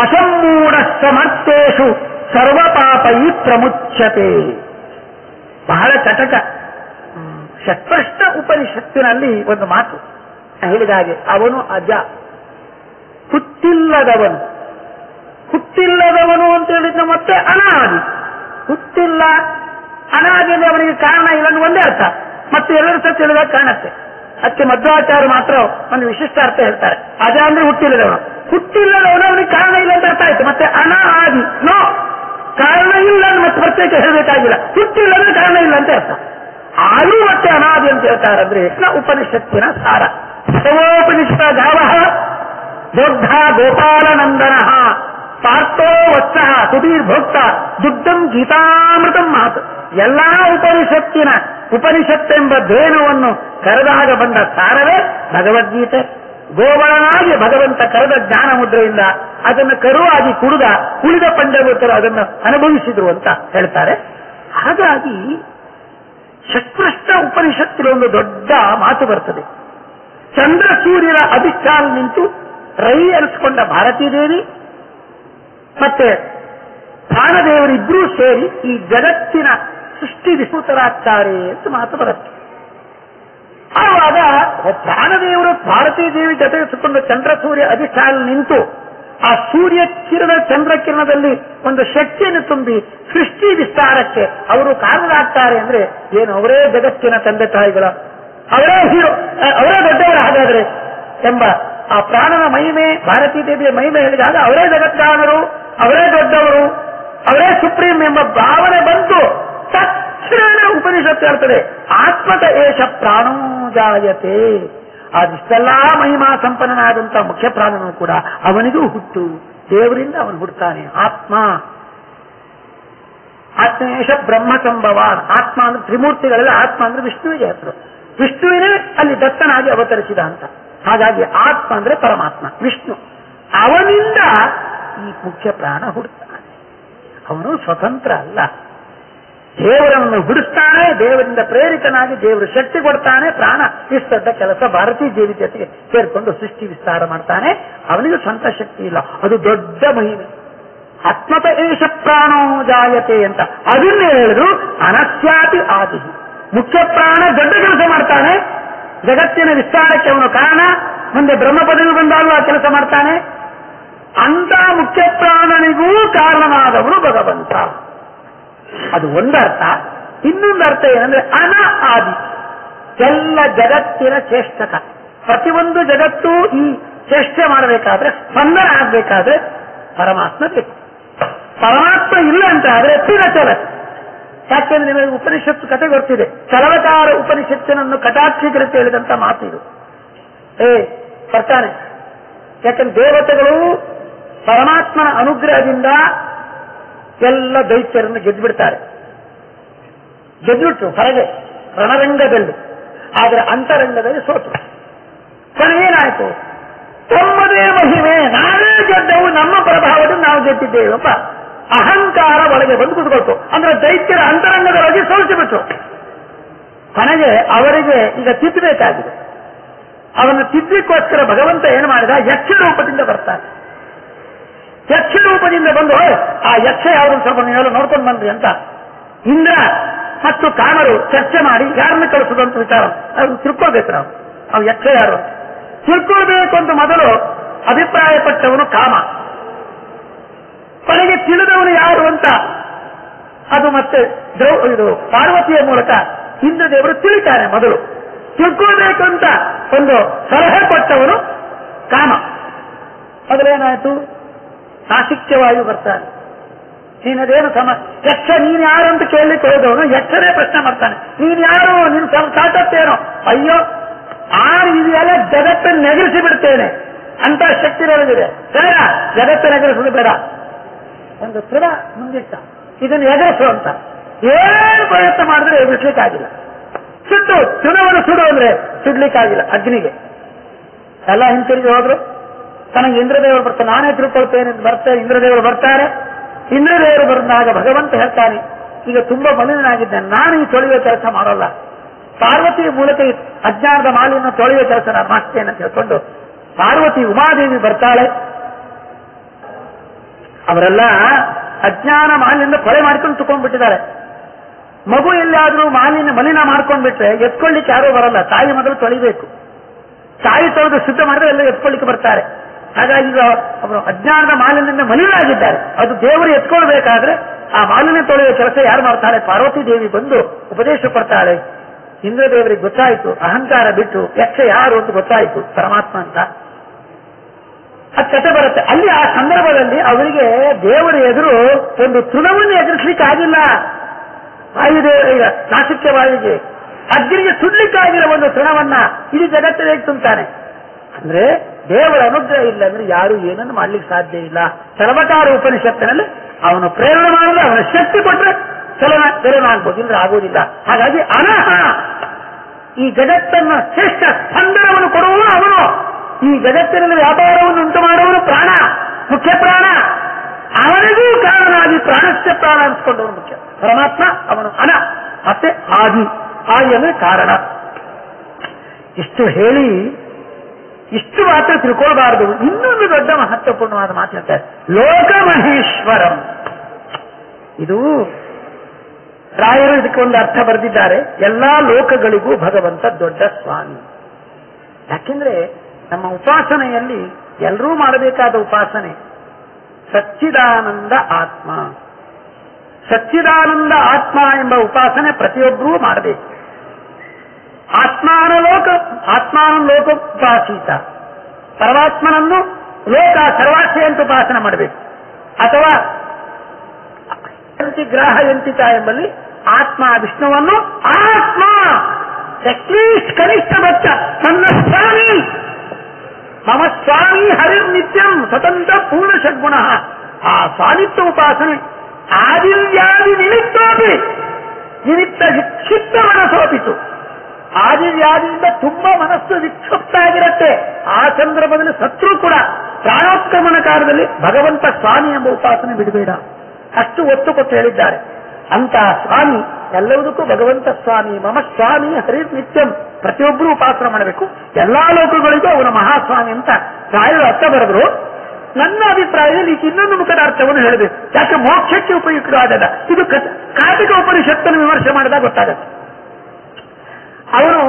ಅಸಮ್ಮೂಢ ಸಮರ್ಥೇಶು ಸರ್ವಪಾಪೈ ಪ್ರಮುಚ್ಯತೆ. ಬಹಳ ಚಟಕ. ಷಟ್ಪಷ್ಟ ಉಪನಿಷತ್ತಿನಲ್ಲಿ ಒಂದು ಮಾತು ಹೇಳಿದ ಹಾಗೆ, ಅವನು ಅಜ, ಹುಟ್ಟಿಲ್ಲದವನು. ಹುಟ್ಟಿಲ್ಲದವನು ಅಂತ ಹೇಳಿದ್ರೆ ಮತ್ತೆ ಅನಾದಿ. ಹುಟ್ಟಿಲ್ಲ, ಅನಾದಿ ಅಂದ್ರೆ ಅವನಿಗೆ ಕಾರಣ ಇಲ್ಲ ಅನ್ನೋ ಒಂದೇ ಅರ್ಥ. ಮತ್ತೆ ಎರಡು ಸತಿ ಹೇಳಿದಾಗ ಕಾಣುತ್ತೆ. ಅದಕ್ಕೆ ಮಧ್ವಾಚಾರ್ಯರು ಮಾತ್ರ ಒಂದು ವಿಶಿಷ್ಟ ಅರ್ಥ ಹೇಳ್ತಾರೆ. ಅಜ ಅಂದ್ರೆ ಹುಟ್ಟಿಲ್ಲದವನು. ಹುಟ್ಟಿಲ್ಲದವನು ಅವನಿಗೆ ಕಾರಣ ಇಲ್ಲ ಅಂತ ಅರ್ಥ ಆಯ್ತು. ಮತ್ತೆ ಅನಾದಿ, ನೋ, ಕಾರಣ ಇಲ್ಲ ಮತ್ತೆ ಪ್ರತ್ಯೇಕ ಹೇಳಬೇಕಾಗಿಲ್ಲ. ಹುಟ್ಟಿಲ್ಲ ಅಂದ್ರೆ ಕಾರಣ ಇಲ್ಲ ಅಂತ ಅರ್ಥ. ಆದರೂ ಮತ್ತೆ ಅನಾದಿ ಅಂತ ಹೇಳ್ತಾರೆ. ಅಂದ್ರೆ ಉಪನಿಷತ್ತಿನ ಸಾರ. ಸರ್ವೋಪನಿಷತ್ತ ಗಾವ ದೊಡ್ಡ ಗೋಪಾಲನಂದನ ಪಾರ್ಥೋ ವತ್ಸ ಸುಧೀರ್ ಭೋಕ್ತ ದುಗ್ಧಂ ಗೀತಾಮೃತಂ ಮಾತು. ಎಲ್ಲಾ ಉಪನಿಷತ್ತೆಂಬ ಧೇನುವನ್ನು ಕರೆದಾಗ ಬಂದ ಸಾರವೇ ಭಗವದ್ಗೀತೆ. ಗೋವಳನಾಗಿ ಭಗವಂತ ಕರೆದ ಜ್ಞಾನ ಮುದ್ರೆಯಿಂದ ಅದನ್ನು ಕರುವಾಗಿ ಕುಡಿದ ಉಳಿದ ಪಂಚಭೂತರು ಅದನ್ನು ಅನುಭವಿಸಿದ್ರು ಅಂತ ಹೇಳ್ತಾರೆ. ಹಾಗಾಗಿ ಷಟ್ಪೃಷ್ಟ ಉಪನಿಷತ್ತಿನ ಒಂದು ದೊಡ್ಡ ಮಾತು ಬರ್ತದೆ. ಚಂದ್ರ ಸೂರ್ಯರ ಅಧಿಷ್ಠಾನ ನಿಂತು ರೈ ಅನಿಸಿಕೊಂಡ ಭಾರತೀ ದೇವಿ ಮತ್ತೆ ಪ್ರಾಣದೇವರಿಬ್ಬರೂ ಸೇರಿ ಈ ಜಗತ್ತಿನ ಸೃಷ್ಟಿ ವಿಸ್ತೃತರಾಗ್ತಾರೆ ಅಂತ ಮಾತು ಬರುತ್ತೆ. ಆವಾಗ ಪ್ರಾಣದೇವರು ಭಾರತೀ ದೇವಿ ಜೊತೆಗಿಸಿಕೊಂಡು ಚಂದ್ರ ಸೂರ್ಯ ಅಧಿಷ್ಠಾನ ನಿಂತು ಆ ಸೂರ್ಯ ಕಿರಣ ಚಂದ್ರ ಕಿರಣದಲ್ಲಿ ಒಂದು ಶಕ್ತಿಯನ್ನು ತುಂಬಿ ಸೃಷ್ಟಿ ವಿಸ್ತಾರಕ್ಕೆ ಅವರು ಕಾರಣರಾಗ್ತಾರೆ. ಅಂದ್ರೆ ಏನು, ಅವರೇ ಜಗತ್ತಿನ ತಂದೆ ತಾಯಿಗಳ, ಅವರೇ ಹೀರೋ, ಅವರೇ ದೊಡ್ಡವರು ಹಾಗಾದ್ರೆ ಎಂಬ ಆ ಪ್ರಾಣನ ಮಹಿಮೆ, ಭಾರತೀ ದೇವಿಯ ಮಹಿಮೆ ಹೇಳಿದಾಗ ಅವರೇ ಜಗತ್ಕಾರಣರು, ಅವರೇ ದೊಡ್ಡವರು, ಅವರೇ ಸುಪ್ರೀಂ ಎಂಬ ಭಾವನೆ ಬಂತು. ತಕ್ಷಣ ಉಪನಿಷತ್ತು ಹೇಳ್ತದೆ, ಆತ್ಮಕ ಏಷ ಪ್ರಾಣೋ ಜಾಯತೆ. ಅದಿಷ್ಟೆಲ್ಲಾ ಮಹಿಮಾ ಸಂಪನ್ನನಾದಂತಹ ಮುಖ್ಯ ಪ್ರಾಣನೂ ಕೂಡ ಅವನಿಗೂ ಹುಟ್ಟು, ದೇವರಿಂದ ಅವನು ಹುಡ್ತಾನೆ. ಆತ್ಮೇಶ ಬ್ರಹ್ಮ ಸಂಭವಾನ್. ಆತ್ಮ ಅಂದ್ರೆ ತ್ರಿಮೂರ್ತಿಗಳೆಲ್ಲ ಆತ್ಮ ಅಂದ್ರೆ ವಿಷ್ಣುವಿಗೆ ಹೆಸರು. ವಿಷ್ಣುವಿನೇ ಅಲ್ಲಿ ದತ್ತನಾಗಿ ಅವತರಿಸಿದ ಅಂತ. ಹಾಗಾಗಿ ಆತ್ಮ ಅಂದ್ರೆ ಪರಮಾತ್ಮ ವಿಷ್ಣು. ಅವನಿಂದ ಈ ಮುಖ್ಯ ಪ್ರಾಣ ಹುಡ್ತಾನೆ. ಅವನು ಸ್ವತಂತ್ರ ಅಲ್ಲ, ದೇವರನ್ನು ಹುಡುಸ್ತಾನೆ, ದೇವರಿಂದ ಪ್ರೇರಿತನಾಗಿ ದೇವರು ಶಕ್ತಿ ಕೊಡ್ತಾನೆ. ಪ್ರಾಣ ಇಷ್ಟದ ಕೆಲಸ ಭಾರತೀ ದೇವಿ ಜೊತೆಗೆ ಸೇರ್ಕೊಂಡು ಸೃಷ್ಟಿ ವಿಸ್ತಾರ ಮಾಡ್ತಾನೆ. ಅವನಿಗೆ ಸ್ವಂತ ಶಕ್ತಿ ಇಲ್ಲ, ಅದು ದೊಡ್ಡ ಮಹಿಮೆ. ಆತ್ಮತ ಏಷ ಪ್ರಾಣೋ ಜಾಯತೆ ಅಂತ ಅದನ್ನೇ ಹೇಳಿದ್ರು. ಅನಸ್ಯಾತಿ ಆದಿ. ಮುಖ್ಯ ಪ್ರಾಣ ದೊಡ್ಡ ಕೆಲಸ ಮಾಡ್ತಾನೆ, ಜಗತ್ತಿನ ವಿಸ್ತಾರಕ್ಕೆ ಅವನು ಕಾರಣ. ಮುಂದೆ ಬ್ರಹ್ಮ ಪದವಿ ಬಂದಾಗಲೂ ಆ ಕೆಲಸ ಮಾಡ್ತಾನೆ. ಅಂತ ಮುಖ್ಯ ಪ್ರಾಣನಿಗೂ ಕಾರಣನಾದವನು ಭಗವಂತ. ಅದು ಒಂದರ್ಥ. ಇನ್ನೊಂದು ಅರ್ಥ ಏನಂದ್ರೆ ಅನ ಆದಿ, ಎಲ್ಲ ಜಗತ್ತಿನ ಚೇಷ್ಟಕ. ಪ್ರತಿಯೊಂದು ಜಗತ್ತು ಈ ಚೇಷ್ಟೆ ಮಾಡಬೇಕಾದ್ರೆ, ಸ್ಪಂದನ ಆಗಬೇಕಾದ್ರೆ ಪರಮಾತ್ಮ ಬೇಕು. ಪರಮಾತ್ಮ ಇಲ್ಲ ಅಂತ ಆದ್ರೆ ಚಲ. ಯಾಕೆಂದ್ರೆ ನಿಮಗೆ ಉಪನಿಷತ್ತು ಕತೆ ಗೊತ್ತಿದೆ. ಚಲವಕಾರ ಉಪನಿಷತ್ತಿನನ್ನು ಕಟಾಕ್ಷೀಕರಿಸಿ ಹೇಳಿದಂತ ಮಾತು ಇದು. ಬರ್ತಾನೆ. ಯಾಕಂದ್ರೆ ದೇವತೆಗಳು ಪರಮಾತ್ಮನ ಅನುಗ್ರಹದಿಂದ ಎಲ್ಲ ದೈತ್ಯರನ್ನು ಗೆದ್ದುಬಿಡ್ತಾರೆ. ಗೆದ್ದುಬಿಟ್ರು ಹೊರಗೆ ರಣರಂಗದಲ್ಲಿ, ಆದರೆ ಅಂತರಂಗದಲ್ಲಿ ಸೋತರು. ಕೊನೆಗೇನಾಯ್ತು? ತಮ್ಮದೇ ಮಹಿಮೆ, ನಾವೇ ಗೆದ್ದವು, ನಮ್ಮ ಪ್ರಭಾವದಿಂದ ನಾವು ಗೆದ್ದಿದ್ದೇವಪ್ಪ ಅಹಂಕಾರ ಒಳಗೆ ಬಂದು ಕುತ್ಕೊಳ್ತು. ಅಂದ್ರೆ ದೈತ್ಯರ ಅಂತರಂಗದೊಳಗೆ ಸೋಲಿಸಿಬಿಟ್ರು. ಕೊನೆಗೆ ಅವರಿಗೆ ಈಗ ತಿದ್ದಬೇಕಾಗಿದೆ. ಅವನ್ನ ತಿದ್ದಲಿಕ್ಕೋಸ್ಕರ ಭಗವಂತ ಏನು ಮಾಡಿದ? ಯಕ್ಷ ರೂಪದಿಂದ ಬರ್ತಾನೆ. ಯಕ್ಷ ರೂಪದಿಂದ ಬಂದು ಆ ಯಕ್ಷ ಯಾವ್ದು ಸ್ವಲ್ಪ ನೀವೆಲ್ಲ ನೋಡ್ಕೊಂಡು ಬಂದ್ರಿ ಅಂತ ಇಂದ್ರ ಮತ್ತು ಕಾಮರು ಚರ್ಚೆ ಮಾಡಿ ಯಾರನ್ನ ಕಳಿಸೋದು ಅಂತ ವಿಚಾರ ಅದನ್ನು ತಿಳ್ಕೊಳ್ಬೇಕು. ನಾವು ಯಕ್ಷ ಯಾರು ತಿಳ್ಕೊಳ್ಬೇಕು ಅಂತ ಮೊದಲು ಅಭಿಪ್ರಾಯಪಟ್ಟವನು ಕಾಮ. ಕೊನೆಗೆ ತಿಳಿದವನು ಯಾರು ಅಂತ ಅದು ಮತ್ತೆ ಇದು ಪಾರ್ವತಿಯ ಮೂಲಕ ಇಂದ್ರದೇವರು ತಿಳಿತಾರೆ. ಮೊದಲು ತಿಳ್ಕೊಳ್ಬೇಕಂತ ಒಂದು ಸಲಹೆ ಕೊಟ್ಟವನು ಕಾಮ. ಮೊದಲೇನಾಯ್ತು? ನಾಸಿಕ್ಯವಾಯು ಬರ್ತಾನೆ. ನೀನದೇನು ಯಕ್ಷ ನೀನು ಯಾರು ಅಂತ ಕೇಳಲಿಕ್ಕೆ ಹೋದವನು ಯಕ್ಷನೇ ಪ್ರಶ್ನೆ ಮಾಡ್ತಾನೆ, ನೀನು ಯಾರು, ನಿನ್ ಸಾಕತ್ತೇನೋ? ಅಯ್ಯೋ, ಇದೆಲ್ಲ ಜಗತ್ತನ್ನು ನೆಗೆರಿಸಿ ಬಿಡ್ತೇನೆ ಅಂತ ಶಕ್ತಿ ನನಗಿದೆ. ಬೇಡ, ಜಗತ್ತು ನೆಗೆರಿಸೋದು ಬೇಡ. ಒಂದು ತೃಣ ಮುಂದಿಟ್ಟ, ಇದನ್ನು ಎಗರಿಸು ಅಂತ. ಏನು ಪ್ರಯತ್ನ ಮಾಡಿದ್ರೆ ಎಗರಿಸ್ಲಿಕ್ಕಾಗಿಲ್ಲ. ಸುಟ್ಟು ತೃಣವನ್ನು ಸುಡು ಅಂದ್ರೆ ಸುಡ್ಲಿಕ್ಕಾಗಿಲ್ಲ ಅಗ್ನಿಗೆ. ಎಲ್ಲ ಹಿಂತಿರುಗಿ ಹೋದ್ರು. ತನಗೆ ಇಂದ್ರದೇವರು ಬರ್ತಾರೆ, ನಾನೇ ತಿಳ್ಕೊಳ್ತೇನೆ ಅಂತ ಬರ್ತಾರೆ. ಇಂದ್ರದೇವರು ಬರ್ತಾರೆ, ಇಂದ್ರದೇವರು ಬಂದಾಗ ಭಗವಂತ ಹೇಳ್ತಾನೆ, ಈಗ ತುಂಬಾ ಮಲಿನಾಗಿದ್ದೇನೆ, ನಾನು ಈ ತೊಳೆಯುವ ಕೆಲಸ ಮಾಡೋಲ್ಲ, ಪಾರ್ವತಿ ಮೂಲಕ ಅಜ್ಞಾನದ ಮಾಲಿನ್ಯ ತೊಳೆಯುವ ಕೆಲಸ ನಾನು ಮಾಡ್ತೇನೆ ಅಂತ ಹೇಳ್ಕೊಂಡು ಪಾರ್ವತಿ ಉಮಾದೇವಿ ಬರ್ತಾಳೆ. ಅವರೆಲ್ಲ ಅಜ್ಞಾನ ಮಾಲಿನ್ಯ ಕೊಳೆ ಮಾಡ್ಕೊಂಡು ತಗೊಂಡ್ಬಿಟ್ಟಿದ್ದಾರೆ. ಮಗು ಎಲ್ಲಾದ್ರೂ ಮಲಿನ ಮಾಡ್ಕೊಂಡ್ಬಿಟ್ರೆ ಎತ್ಕೊಳ್ಳಿಕ್ಕೆ ಯಾರೂ ಬರಲ್ಲ, ತಾಯಿ ಮೊದಲು ತೊಳಿಬೇಕು. ತಾಯಿ ತೊಳೆದು ಶುದ್ಧ ಮಾಡಿದ್ರೆ ಎಲ್ಲ ಎತ್ಕೊಳ್ಳಿಕ್ಕೆ ಬರ್ತಾರೆ. ಹಾಗಾಗಿ ಈಗ ಅವರು ಅಜ್ಞಾನದ ಮಾಲಿನ್ಯದಿಂದ ಮಲಿನಾಗಿದ್ದಾರೆ. ಅದು ದೇವರು ಎತ್ಕೊಳ್ಬೇಕಾದ್ರೆ ಆ ಮಾಲಿನ್ಯ ತೊಳೆಯುವ ಕೆಲಸ ಯಾರು ಮಾಡ್ತಾಳೆ? ಪಾರ್ವತಿ ದೇವಿ ಬಂದು ಉಪದೇಶ ಕೊಡ್ತಾಳೆ. ಇಂದ್ರದೇವರಿಗೆ ಗೊತ್ತಾಯಿತು, ಅಹಂಕಾರ ಬಿಟ್ಟು ಯಕ್ಷ ಯಾರು ಅಂತ ಗೊತ್ತಾಯಿತು, ಪರಮಾತ್ಮ ಅಂತ. ಅದು ಕಥೆ ಬರುತ್ತೆ. ಅಲ್ಲಿ ಆ ಸಂದರ್ಭದಲ್ಲಿ ಅವರಿಗೆ ದೇವರ ಎದುರು ಒಂದು ತೃಣವನ್ನು ಎದುರಿಸಲಿಕ್ಕೆ ಆಗಿಲ್ಲ. ವಾಯುದೇವ ನಾಸಿಕ್ಯ ವಾಯುಗೆ ಅಗ್ನಿಗೆ ಸುಡ್ಲಿಕ್ಕಾಗಿರೋ ಒಂದು ತೃಣವನ್ನ ಇಡೀ ಜಗತ್ತಿಗೆ ತುಂಬ್ತಾನೆ. ಅಂದ್ರೆ ದೇವರ ಅನುಗ್ರಹ ಇಲ್ಲ ಅಂದ್ರೆ ಯಾರು ಏನನ್ನು ಮಾಡ್ಲಿಕ್ಕೆ ಸಾಧ್ಯ ಇಲ್ಲ. ಸರ್ವಕಾರ ಉಪನಿಷತ್ತಿನಲ್ಲಿ ಅವನು ಪ್ರೇರಣೆ ಮಾಡಿದ್ರೆ, ಅವನ ಶಕ್ತಿ ಕೊಟ್ಟರೆ ಚಲನ ಆಗ್ಬೋದು, ಇಲ್ಲದ್ರೆ ಆಗೋದಿಲ್ಲ. ಹಾಗಾಗಿ ಅನಹ, ಈ ಜಗತ್ತನ್ನ ಶ್ರೇಷ್ಠ ಸ್ಪಂದನವನ್ನು ಕೊಡುವನು ಅವನು. ಈ ಜಗತ್ತಿನಲ್ಲಿ ವ್ಯಾಪಾರವನ್ನು ಉಂಟು ಮಾಡುವನು ಪ್ರಾಣ, ಮುಖ್ಯ ಪ್ರಾಣ. ಅವನಿಗೂ ಕಾರಣನಾಗಿ ಪ್ರಾಣಸ್ಥ ಪ್ರಾಣ ಅನ್ಸ್ಕೊಂಡವನು ಮುಖ್ಯ ಪರಮಾತ್ಮ. ಅವನು ಅನ, ಮತ್ತೆ ಆದಿ ಅಂದ್ರೆ ಕಾರಣ. ಇಷ್ಟು ಹೇಳಿ ಇಷ್ಟು ಮಾತ್ರ ತಿಳ್ಕೊಳ್ಬಾರದು. ಇನ್ನೊಂದು ದೊಡ್ಡ ಮಹತ್ವಪೂರ್ಣವಾದ ಮಾತು ಹೇಳ್ತಾರೆ, ಲೋಕಮಹೇಶ್ವರಂ. ಇದು ರಾಯರು ಇದಕ್ಕೆ ಒಂದು ಅರ್ಥ ಬರೆದಿದ್ದಾರೆ, ಎಲ್ಲಾ ಲೋಕಗಳಿಗೂ ಭಗವಂತ ದೊಡ್ಡ ಸ್ವಾಮಿ. ಯಾಕೆಂದ್ರೆ ನಮ್ಮ ಉಪಾಸನೆಯಲ್ಲಿ ಎಲ್ಲರೂ ಮಾಡಬೇಕಾದ ಉಪಾಸನೆ ಸಚ್ಚಿದಾನಂದ ಆತ್ಮ. ಸಚ್ಚಿದಾನಂದ ಆತ್ಮ ಎಂಬ ಉಪಾಸನೆ ಪ್ರತಿಯೊಬ್ಬರೂ ಮಾಡಬೇಕು. ಆತ್ಮಾನಲೋಕ ಉಪಾಸೀತ, ಪರಮಾತ್ಮನನ್ನು ಲೋಕ ಸರ್ವಾಸ್ಯ ಅಂತ ಉಪಾಸನೆ ಮಾಡಬೇಕು. ಅಥವಾ ಗ್ರಾಹ ಯಂತಿತ ಎಂಬಲ್ಲಿ ಆತ್ಮ ವಿಷ್ಣುವನ್ನು ಆತ್ಮ ಅಟ್ಲೀಸ್ಟ್ ಕನಿಷ್ಠ ಬಚ್ಚ ನನ್ನ ಸ್ವಾಮಿ, ಮಮ ಸ್ವಾಮಿ ಹರಿರ್ ನಿತ್ಯಂ ಸ್ವತಂತ್ರ ಪೂರ್ಣ ಷಡ್ಗುಣ. ಆ ಸ್ವಾಮಿತ್ವ ಉಪಾಸನೆ ಆದಿವ್ಯಾಧಿ ನಿಮಿತ್ತೋಪಿ ನಿಮಿತ್ತ ವಿಕ್ಷಿಪ್ತ ಮನಸ್ಸೋಪಿತು. ಆದಿವ್ಯಾಧಿಯಿಂದ ತುಂಬಾ ಮನಸ್ಸು ವಿಕ್ಷಿಪ್ತ ಆಗಿರುತ್ತೆ. ಆ ಸಂದರ್ಭದಲ್ಲಿ ಶತ್ರು ಕೂಡ ಪ್ರಾಣೋತ್ಕ್ರಮಣ ಕಾಲದಲ್ಲಿ ಭಗವಂತ ಸ್ವಾಮಿ ಎಂಬ ಉಪಾಸನೆ ಬಿಡಬೇಡ, ಅಷ್ಟು ಒತ್ತು ಕೊಟ್ಟು ಹೇಳಿದ್ದಾರೆ. ಅಂತ ಸ್ವಾಮಿ ಎಲ್ಲವುದಕ್ಕೂ ಭಗವಂತ ಸ್ವಾಮಿ, ಮಮ ಸ್ವಾಮಿ ಹರಿರ್ ನಿತ್ಯಂ. ಪ್ರತಿಯೊಬ್ಬರೂ ಉಪಾಸನೆ ಮಾಡಬೇಕು. ಎಲ್ಲಾ ಲೋಕಗಳಿಗೂ ಅವನ ಮಹಾಸ್ವಾಮಿ ಅಂತ ರಾಯರು ಅರ್ಥ ಬರೆದ್ರು. ನನ್ನ ಅಭಿಪ್ರಾಯದಲ್ಲಿ ಇನ್ನೊಂದು ಮುಖದ ಅರ್ಥವನ್ನು ಹೇಳಬೇಕು. ಯಾಕೆ ಮೋಕ್ಷಕ್ಕೆ ಉಪಯುಕ್ತವಾದ ಇದು ಕಾಟಿಕ ಉಪನಿಷತ್ತನ್ನು ವಿಮರ್ಶೆ ಮಾಡಿದಾಗ ಗೊತ್ತಾಗತ್ತೆ. ಅವನು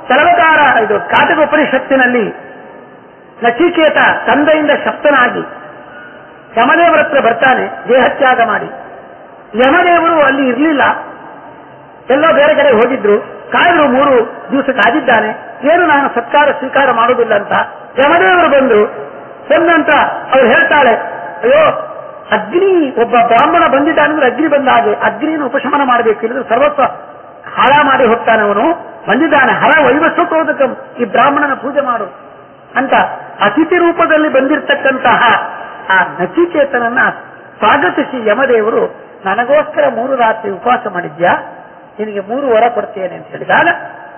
ಸರ್ವಕಾರ ಇದು ಕಾಟಿಕ ಉಪನಿಷತ್ತಿನಲ್ಲಿ ನಚಿಕೇತ ತಂದೆಯಿಂದ ಶಕ್ತನಾಗಿ ಯಮದೇವರ ಹತ್ರ ಬರ್ತಾನೆ ದೇಹತ್ಯಾಗ ಮಾಡಿ. ಯಮದೇವರು ಅಲ್ಲಿ ಇರಲಿಲ್ಲ, ಎಲ್ಲೋ ಬೇರೆ ಕಡೆ ಹೋಗಿದ್ರು. ಕಾಯ್ದ್ರು, 3 ದಿವಸ ಕಾದಿದ್ದಾನೆ, ಏನು ನಾನು ಸತ್ಕಾರ ಸ್ವೀಕಾರ ಮಾಡೋದಿಲ್ಲ ಅಂತ. ಯಮದೇವರು ಬಂದ್ರು. ಬಂದಂತ ಅವ್ರು ಹೇಳ್ತಾಳೆ, ಅಯ್ಯೋ ಅಗ್ನಿ, ಒಬ್ಬ ಬ್ರಾಹ್ಮಣ ಬಂದಿದ್ದಾನಂದ್ರೆ ಅಗ್ನಿ ಬಂದ ಹಾಗೆ, ಅಗ್ನಿಯನ್ನು ಉಪಶಮನ ಮಾಡಬೇಕು, ಇಲ್ಲದ್ರೆ ಸರ್ವಸ್ವ ಹರ ಮಾಡಿ ಹೋಗ್ತಾನೆ. ಅವನು ಬಂದಿದ್ದಾನೆ, ಹರ ವೈವಸ್ವತೋದಕಂ, ಈ ಬ್ರಾಹ್ಮಣನ ಪೂಜೆ ಮಾಡು ಅಂತ ಅತಿಥಿ ರೂಪದಲ್ಲಿ ಬಂದಿರತಕ್ಕಂತಹ ಆ ನಚಿಕೇತನನ್ನ ಸ್ವಾಗತಿಸಿ ಯಮದೇವರು, ನನಗೋಸ್ಕರ 3 ರಾತ್ರಿ ಉಪವಾಸ ಮಾಡಿದ್ಯಾ, ನಿನಗೆ 3 ವರ ಕೊಡ್ತೇನೆ ಅಂತ ಹೇಳಿದಾಗ,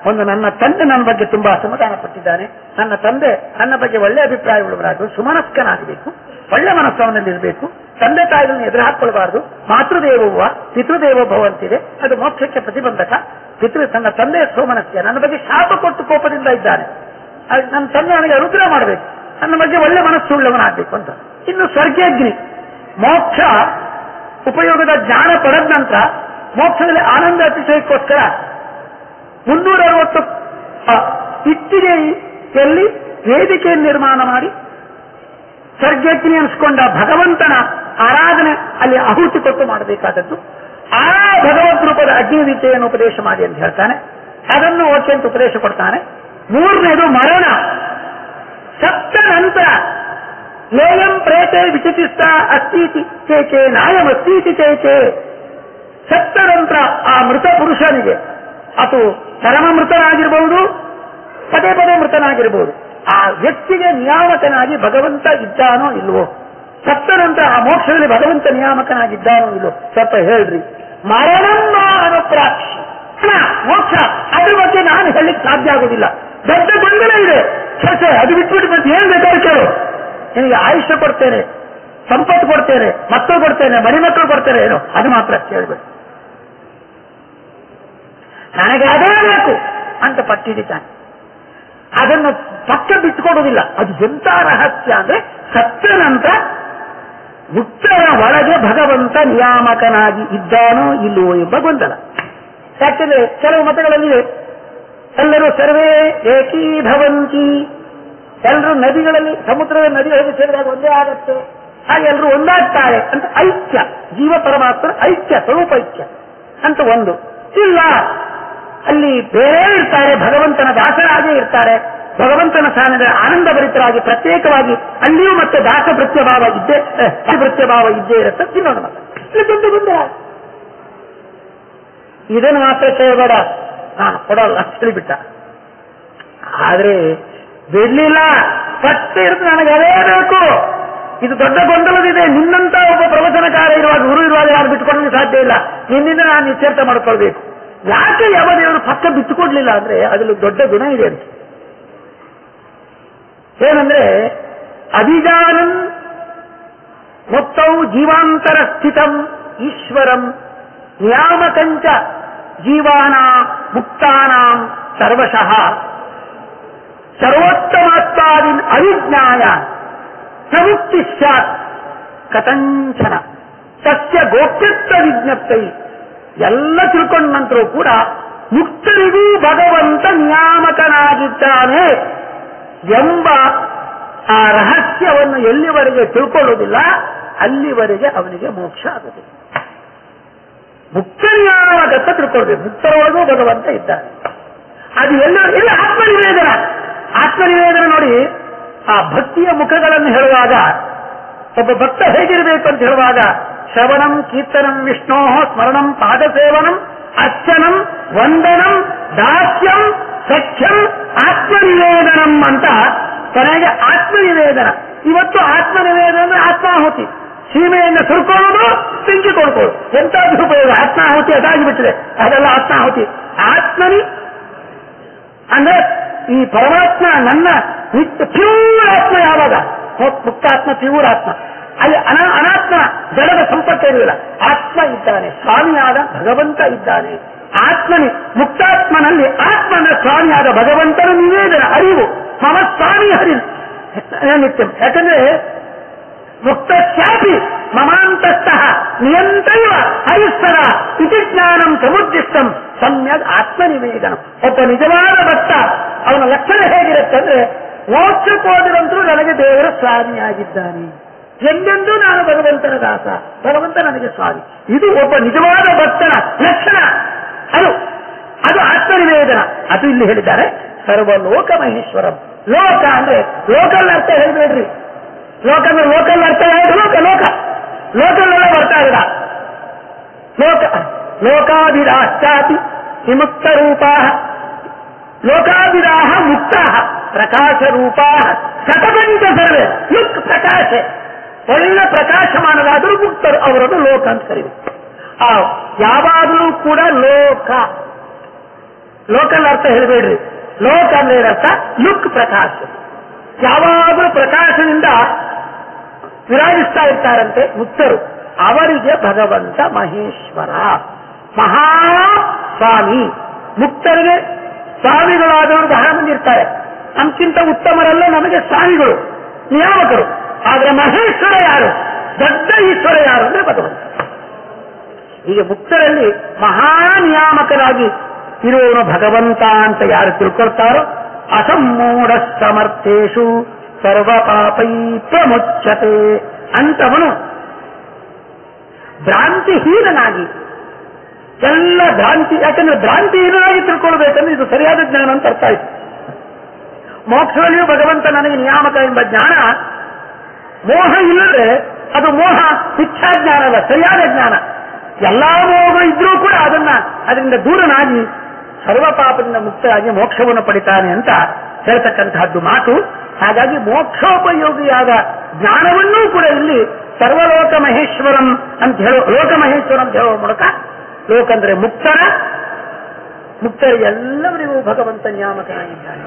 ಒಂದು ನನ್ನ ತಂದೆ ನನ್ನ ಬಗ್ಗೆ ತುಂಬಾ ಅಸಮಾಧಾನ ಪಟ್ಟಿದ್ದಾನೆ. ನನ್ನ ತಂದೆ ನನ್ನ ಬಗ್ಗೆ ಒಳ್ಳೆ ಅಭಿಪ್ರಾಯವುಳ್ಳವರಾಗಬೇಕು, ಸುಮನಸ್ಕನಾಗಬೇಕು, ಒಳ್ಳೆ ಮನಸ್ಸವನಲ್ಲಿರಬೇಕು, ತಂದೆ ತಾಯಿಗಳನ್ನು ಎದುರು ಹಾಕೊಳ್ಬಾರ್ದು. ಮಾತೃದೇವವ್ವ ಪಿತೃದೇವೋಭವ ಅಂತಿದೆ, ಅದು ಮೋಕ್ಷಕ್ಕೆ ಪ್ರತಿಬಂಧಕ. ತನ್ನ ತಂದೆಯ ಸೋಮನಸ್ಯ ನನ್ನ ಬಗ್ಗೆ ಶಾಪ ಕೊಟ್ಟು ಕೋಪದಿಂದ ಇದ್ದಾನೆ, ನನ್ನ ತಂದೆ ನನಗೆ ಅನುಗ್ರಹ ಮಾಡಬೇಕು, ನನ್ನ ಬಗ್ಗೆ ಒಳ್ಳೆ ಮನಸ್ಸುಳ್ಳವನಾಗಬೇಕು ಅಂತ. ಇನ್ನು ಸ್ವರ್ಗಜ್ಞಿ, ಮೋಕ್ಷ ಉಪಯೋಗದ ಜ್ಞಾನ ಪಡೆದ ನಂತರ ಮೋಕ್ಷದಲ್ಲಿ ಆನಂದ ಅತಿಶಯಕ್ಕೋಸ್ಕರ 360 ಇಟ್ಟಿಗೆಯಲ್ಲಿ ವೇದಿಕೆಯನ್ನು ನಿರ್ಮಾಣ ಮಾಡಿ ಸ್ವರ್ಗಜ್ಞಿ ಅನಿಸ್ಕೊಂಡ ಭಗವಂತನ ಆರಾಧನೆ ಅಲ್ಲಿ ಆಹುತಿ ಕೊಟ್ಟು ಮಾಡಬೇಕಾದದ್ದು. ಆ ಭಗವದ್ ರೂಪದ ಅಗ್ನಿವಿದ್ಯೆಯನ್ನು ಉಪದೇಶ ಮಾಡಿ ಅಂತ ಹೇಳ್ತಾನೆ. ಅದನ್ನು ಓಕೆ ಅಂತ ಉಪದೇಶ ಕೊಡ್ತಾನೆ. 3ನೇದು ಮರಣ. ಸಪ್ತ ನಂತರ ಲೇಯಂ ಪ್ರೇತೆ ವಿಚಿತಿಸ್ತ ಅಸ್ತೀತಿ ಚೇಚೆ ನಾಯಂ ಅಸ್ತೀತಿ ಚೇಚೆ. ಸತ್ತ ನಂತರ ಆ ಮೃತ ಪುರುಷನಿಗೆ ಅದು ಪರಮ ಮೃತನಾಗಿರಬಹುದು, ಪದೇ ಪದೇ ಮೃತನಾಗಿರಬಹುದು, ಆ ವ್ಯಕ್ತಿಗೆ ನಿಯಾಮಕನಾಗಿ ಭಗವಂತ ಇದ್ದಾನೋ ಇಲ್ವೋ, ಸತ್ತ ನಂತರ ಆ ಮೋಕ್ಷದಲ್ಲಿ ಭಗವಂತ ನಿಯಾಮಕನಾಗಿದ್ದಾನೋ ಇಲ್ವೋ ಸ್ವಲ್ಪ ಹೇಳ್ರಿ. ಮರಣಮ್ಮ ಅನುಪ್ರಾಕ್ಷಿ, ಮೋಕ್ಷ ಅದ್ರ ಬಗ್ಗೆ ನಾನು ಹೇಳಲಿಕ್ಕೆ ಸಾಧ್ಯ ಆಗುದಿಲ್ಲ. ದೊಡ್ಡ ಗೊಂದಲ ಇದೆ. ಸಸೆ ಅದು ಬಿಟ್ಬಿಟ್ಟು ಮತ್ತೆ ಏನ್ ಬೇಕಾದ್ರೆ ಕೇಳು, ನಿನಗೆ ಆಯುಷ್ಯ ಕೊಡ್ತೇನೆ, ಸಂಪತ್ತು ಕೊಡ್ತೇನೆ, ಮಕ್ಕಳು ಕೊಡ್ತೇನೆ, ಮರಿಮಕ್ಕಳು ಕೊಡ್ತೇನೆ, ಏನೋ ಅದು ಮಾತ್ರ ಕೇಳಬೇಕು. ನನಗೆ ಅದೇ ಬೇಕು ಅಂತ ಪಟ್ಟಿಡಿತಾನೆ. ಅದನ್ನು ಪಕ್ಕ ಬಿಟ್ಟುಕೊಡುವುದಿಲ್ಲ. ಅದು ಎಂಥ ರಹಸ್ಯ ಅಂದ್ರೆ ಸತ್ತ ನಂತರ ಮುಕ್ತರ ಒಳಗೆ ಭಗವಂತ ನಿಯಾಮಕನಾಗಿ ಇದ್ದಾನೋ ಇಲ್ಲವೋ ಎಂಬ ಗೊಂದಲ. ಯಾಕೆಂದ್ರೆ ಕೆಲವು ಮತಗಳಲ್ಲಿವೆ ಎಲ್ಲರೂ ಸರ್ವೇ ಏಕೀಭವಂತಿ, ಎಲ್ಲರೂ ನದಿಗಳಲ್ಲಿ ಸಮುದ್ರದ ನದಿಗಳಲ್ಲಿ ಸೇರಿದಾಗ ಒಂದೇ ಆಗತ್ತೆ, ಹಾಗೆ ಎಲ್ಲರೂ ಒಂದಾಗ್ತಾರೆ ಅಂತ ಐಕ್ಯ, ಜೀವ ಪರಮಾತ್ಮನ ಐಕ್ಯ, ಸ್ವರೂಪ ಐಕ್ಯ ಅಂತ ಒಂದು. ಇಲ್ಲ, ಅಲ್ಲಿ ಬೇರೆ ಇರ್ತಾರೆ, ಭಗವಂತನ ದಾಸರಾಗೇ ಇರ್ತಾರೆ, ಭಗವಂತನ ಸ್ಥಾನದ ಆನಂದ ಭರಿತರಾಗಿ ಪ್ರತ್ಯೇಕವಾಗಿ ಅಲ್ಲಿಯೂ ಮತ್ತೆ ದಾಸ ಪ್ರತ್ಯಭಾವ ಇದ್ದೇ ಇರುತ್ತೆ. ಇನ್ನೊಂದು ಮಾತ್ರ ಇದೊಂದು ಗೊಂದಲ. ಇದನ್ನು ಮಾತ್ರ ಕೇಳಬೇಡ, ನಾನು ಕೊಡಲ್ಲ ಅಂತ ಹೇಳಿಬಿಟ್ಟ. ಆದ್ರೆ ಬಿಡ್ಲಿಲ್ಲ, ಪಟ್ಟೆ ಇರುತ್ತೆ, ನನಗೆ ಅದೇ ಬೇಕು. ಇದು ದೊಡ್ಡ ಗೊಂದಲದಿದೆ. ನಿನ್ನಂತ ಒಬ್ಬ ಪ್ರವಚನಕಾರ ಇರುವಾಗ, ಗುರು ಇರುವಾಗ ಯಾರು ಬಿಟ್ಟುಕೊಳ್ಳಲು ಸಾಧ್ಯ ಇಲ್ಲ. ನಿನ್ನಿಂದ ನಾನು ನಿಶ್ಚರ್ತ ಮಾಡ್ಕೊಳ್ಬೇಕು. ಯಾಕೆ ಯಾವ ದೇವರು ಪಕ್ಕ ಬಿಟ್ಟುಕೊಡ್ಲಿಲ್ಲ ಅಂದ್ರೆ ಅದರಲ್ಲಿ ದೊಡ್ಡ ಗುಣ ಇದೆ ಅಂತ. ಏನಂದ್ರೆ ಅಭಿಜಾನನ್ ಮೊತ್ತೌ ಜೀವಾಂತರ ಸ್ಥಿತಂ ಈಶ್ವರಂ ನಿಯಾಮಕಂಚ ಜೀವಾನಾಂ ಮುಕ್ತಾನಾಂ ಸರ್ವಶಃ ಸರ್ವೋತ್ತಮತ್ವಾದಿನ್ ಅವಿಜ್ಞಾಯ ಪ್ರವೃತ್ತಿ ಸ್ಯಾತ್ ಕಥಂಚನ ಸತ್ಯ ಗೋಪ್ಯತ್ವ ವಿಜ್ಞಪ್ತೈ. ಎಲ್ಲ ತಿಳ್ಕೊಂಡ ನಂತರ ಕೂಡ ಮುಕ್ತರಿಗೂ ಭಗವಂತ ನಿಯಾಮಕನಾಗಿದ್ದಾನೆ ಎಂಬ ಆ ರಹಸ್ಯವನ್ನು ಎಲ್ಲಿವರೆಗೆ ತಿಳ್ಕೊಳ್ಳುವುದಿಲ್ಲ ಅಲ್ಲಿವರೆಗೆ ಅವನಿಗೆ ಮೋಕ್ಷ ಆಗುತ್ತದೆ. ಮುಕ್ತ ನಿಯಾಮಕತ್ವ ತಿಳ್ಕೊಳ್ಬೇಕು. ಮುಕ್ತರೊಳಗೂ ಭಗವಂತ ಇದ್ದಾನೆ. ಅದು ಎಲ್ಲ ಆತ್ಮನಿವೇದನ. ಆತ್ಮನಿವೇದನ ನೋಡಿ, ಆ ಭಕ್ತಿಯ ಮುಖಗಳನ್ನು ಹೇಳುವಾಗ ಒಬ್ಬ ಭಕ್ತ ಹೇಗಿರಬೇಕು ಅಂತ ಹೇಳುವಾಗ ಶ್ರವಣಂ ಕೀರ್ತನಂ ವಿಷ್ಣೋ ಸ್ಮರಣಂ ಪಾದಸೇವನಂ ಅರ್ಚನಂ ವಂದನಂ ದಾಸ್ಯಂ ಸಖ್ಯಂ ಆತ್ಮನಿವೇದನಂ ಅಂತ ಕೊನೆಗೆ ಆತ್ಮನಿವೇದನ. ಇವತ್ತು ಆತ್ಮನಿವೇದನ ಅಂದ್ರೆ ಆತ್ಮಾಹುತಿ. ಸೀಮೆಯನ್ನು ಸುರ್ಕೊಳ್ಳೋದು, ಬೆಂಕಿ ಕೊಡ್ಕೊಳ್ಳೋದು. ಎಂತ ದುರುಪಯೋಗ. ಆತ್ಮಾಹುತಿ ಅದಾಗಿಬಿಟ್ಟಿದೆ, ಅದೆಲ್ಲ ಆತ್ಮಾಹುತಿ. ಆತ್ಮನಿ ಅಂದ್ರೆ ಈ ಪರಮಾತ್ಮ ನನ್ನ ನಿತ್ಯ ಪ್ಯೂರ್ ಆತ್ಮ. ಯಾವಾಗ ಮುಕ್ತಾತ್ಮ, ಪ್ಯೂರ್ ಆತ್ಮ. ಅಲ್ಲಿ ಅನಾತ್ಮ ಜಡದ ಸಂಪರ್ಕ ಇರುವುದಿಲ್ಲ. ಆತ್ಮ ಇದ್ದಾನೆ, ಸ್ವಾಮಿಯಾದ ಭಗವಂತ ಇದ್ದಾನೆ. ಆತ್ಮನಿ ಮುಕ್ತಾತ್ಮನಲ್ಲಿ ಆತ್ಮನ ಸ್ವಾಮಿಯಾದ ಭಗವಂತನ ನಿವೇದನ, ಅರಿವು. ಮಮ ಸ್ವಾಮಿ ಹರಿ ನಿತ್ಯಂ. ಯಾಕಂದ್ರೆ ಮುಕ್ತಶ್ಯಾಪಿ ಮಮಾಂತಸ್ಥಃ ನಿಯಂತೈವ ಹರಿಸ್ತರ ಇತಿ ಜ್ಞಾನಂ ಸಮುದ್ದಿಷ್ಟಂ ಸಮ್ಯಕ್ ಆತ್ಮನಿವೇದನ. ಒಬ್ಬ ನಿಜವಾದ ಭಕ್ತ ಅವನ ಲಕ್ಷಣ ಹೇಗಿರುತ್ತಂದ್ರೆ ಮೋಕ್ಷಕ್ಕೋದಿರಂತರೂ ನನಗೆ ದೇವರ ಸ್ವಾಮಿಯಾಗಿದ್ದಾನೆ, ಎಂದೆಂದೂ ನಾನು ಭಗವಂತನ ದಾಸ, ಭಗವಂತ ನನಗೆ ಸ್ವಾಮಿ. ಇದು ಒಬ್ಬ ನಿಜವಾದ ಭಕ್ತನ ಲಕ್ಷಣ. ಅದು ಆತ್ಮನಿವೇದನ. ಅದು ಇಲ್ಲಿ ಹೇಳಿದ್ದಾರೆ ಸರ್ವಲೋಕ ಮಹೇಶ್ವರಂ. ಲೋಕ ಅಂದ್ರೆ ಲೋಕಲ್ ಅರ್ಥ ಹೇಳ್ಬೇಡ್ರಿ. ಲೋಕಲ್ ಅರ್ಥ ಯಾವುದು? ಲೋಕಲ್ಲೆಲ್ಲ ಬರ್ತಾ ಇಲ್ಲ. ಲೋಕಾಭಿರಾಶ್ಚಾಪಿ ವಿಮುಕ್ತ ರೂಪಾ ಲೋಕಾಭಿರಾಹ ಮುಕ್ತಾ ಪ್ರಕಾಶ ರೂಪಾ ಶತಪಂಚ ಸರ್ವೇ ಲುಕ್ ಪ್ರಕಾಶ. ಒಳ್ಳೆ ಪ್ರಕಾಶಮಾನರಾದರೂ ಮುಕ್ತರು, ಅವರನ್ನು ಲೋಕ ಅಂತ ಕರೀಬೇಕು. ಯಾವಾಗಲೂ ಕೂಡ ಲೋಕಲ್ ಅರ್ಥ ಹೇಳಬೇಡ್ರಿ. ಲೋಕ ಅಂದ್ರೆ ಏನರ್ಥ? ಲುಕ್ ಪ್ರಕಾಶ. ಯಾವಾಗಲೂ ಪ್ರಕಾಶದಿಂದ ವಿರಾಜಿಸ್ತಾ ಇರ್ತಾರಂತೆ ಮುಕ್ತರು. ಅವರಿಗೆ ಭಗವಂತ ಮಹೇಶ್ವರ, ಮಹಾಸ್ವಾಮಿ. ಮುಕ್ತರಿಗೆ ಸ್ವಾಮಿಗಳಾದವರು ಬಹಳ ಮಂದಿ ಇರ್ತಾರೆ. ನಮ್ಗಿಂತ ಉತ್ತಮರೆಲ್ಲ ನಮಗೆ ಸ್ವಾಮಿಗಳು, ನಿಯಾಮಕರು. ಆದ್ರೆ ಮಹೇಶ್ವರ ಯಾರು? ದೊಡ್ಡ ಈಶ್ವರ ಯಾರು ಅಂದ್ರೆ ಭಗವಂತ. ಹೀಗೆ ಮುಕ್ತರಲ್ಲಿ ಮಹಾನಿಯಾಮಕರಾಗಿ ಇರುವವನು ಭಗವಂತ ಅಂತ ಯಾರು ತಿಳ್ಕೊಳ್ತಾರೋ ಅಸಮ್ಮೂಢ ಸಮರ್ಥೇಶು ಸರ್ವ ಪಾಪೈ ಪ್ರಮುಚ್ಯತೆ ಅಂತವನು ಭ್ರಾಂತಿಹೀನನಾಗಿ ಎಲ್ಲ ಭ್ರಾಂತಿ. ಯಾಕಂದ್ರೆ ಭ್ರಾಂತಿಹೀನನಾಗಿ ತಿಳ್ಕೊಳ್ಬೇಕಂದ್ರೆ ಇದು ಸರಿಯಾದ ಜ್ಞಾನ ಅಂತ ಅರ್ಥ ಆಯ್ತು. ಮೋಕ್ಷದಲ್ಲಿಯೂ ಭಗವಂತ ನನಗೆ ನಿಯಾಮಕ ಎಂಬ ಜ್ಞಾನ. ಮೋಹ ಇಲ್ಲದೆ ಅದು ಮೋಹ ಮಿಥ್ಯಾಜ್ಞಾನ ಅಲ್ಲ, ಸರಿಯಾದ ಜ್ಞಾನ. ಎಲ್ಲಾ ಮೋಹ ಇದ್ರೂ ಕೂಡ ಅದರಿಂದ ದೂರನಾಗಿ ಸರ್ವ ಪಾಪದಿಂದ ಮುಕ್ತರಾಗಿ ಮೋಕ್ಷವನ್ನು ಪಡಿತಾನೆ ಅಂತ ಹೇಳ್ತಕ್ಕಂತಹದ್ದು ಮಾತು. ಹಾಗಾಗಿ ಮೋಕ್ಷೋಪಯೋಗಿಯಾದ ಜ್ಞಾನವನ್ನೂ ಕೂಡ ಇಲ್ಲಿ ಸರ್ವಲೋಕ ಮಹೇಶ್ವರಂ ಅಂತ ಲೋಕ ಮಹೇಶ್ವರಂ ಅಂತ ಹೇಳುವ ಮೂಲಕ, ಲೋಕ ಅಂದ್ರೆ ಮುಕ್ತರಿಗೆ ಎಲ್ಲವರಿಗೂ ಭಗವಂತ ನಿಯಾಮಕನಾಗಿದ್ದಾನೆ.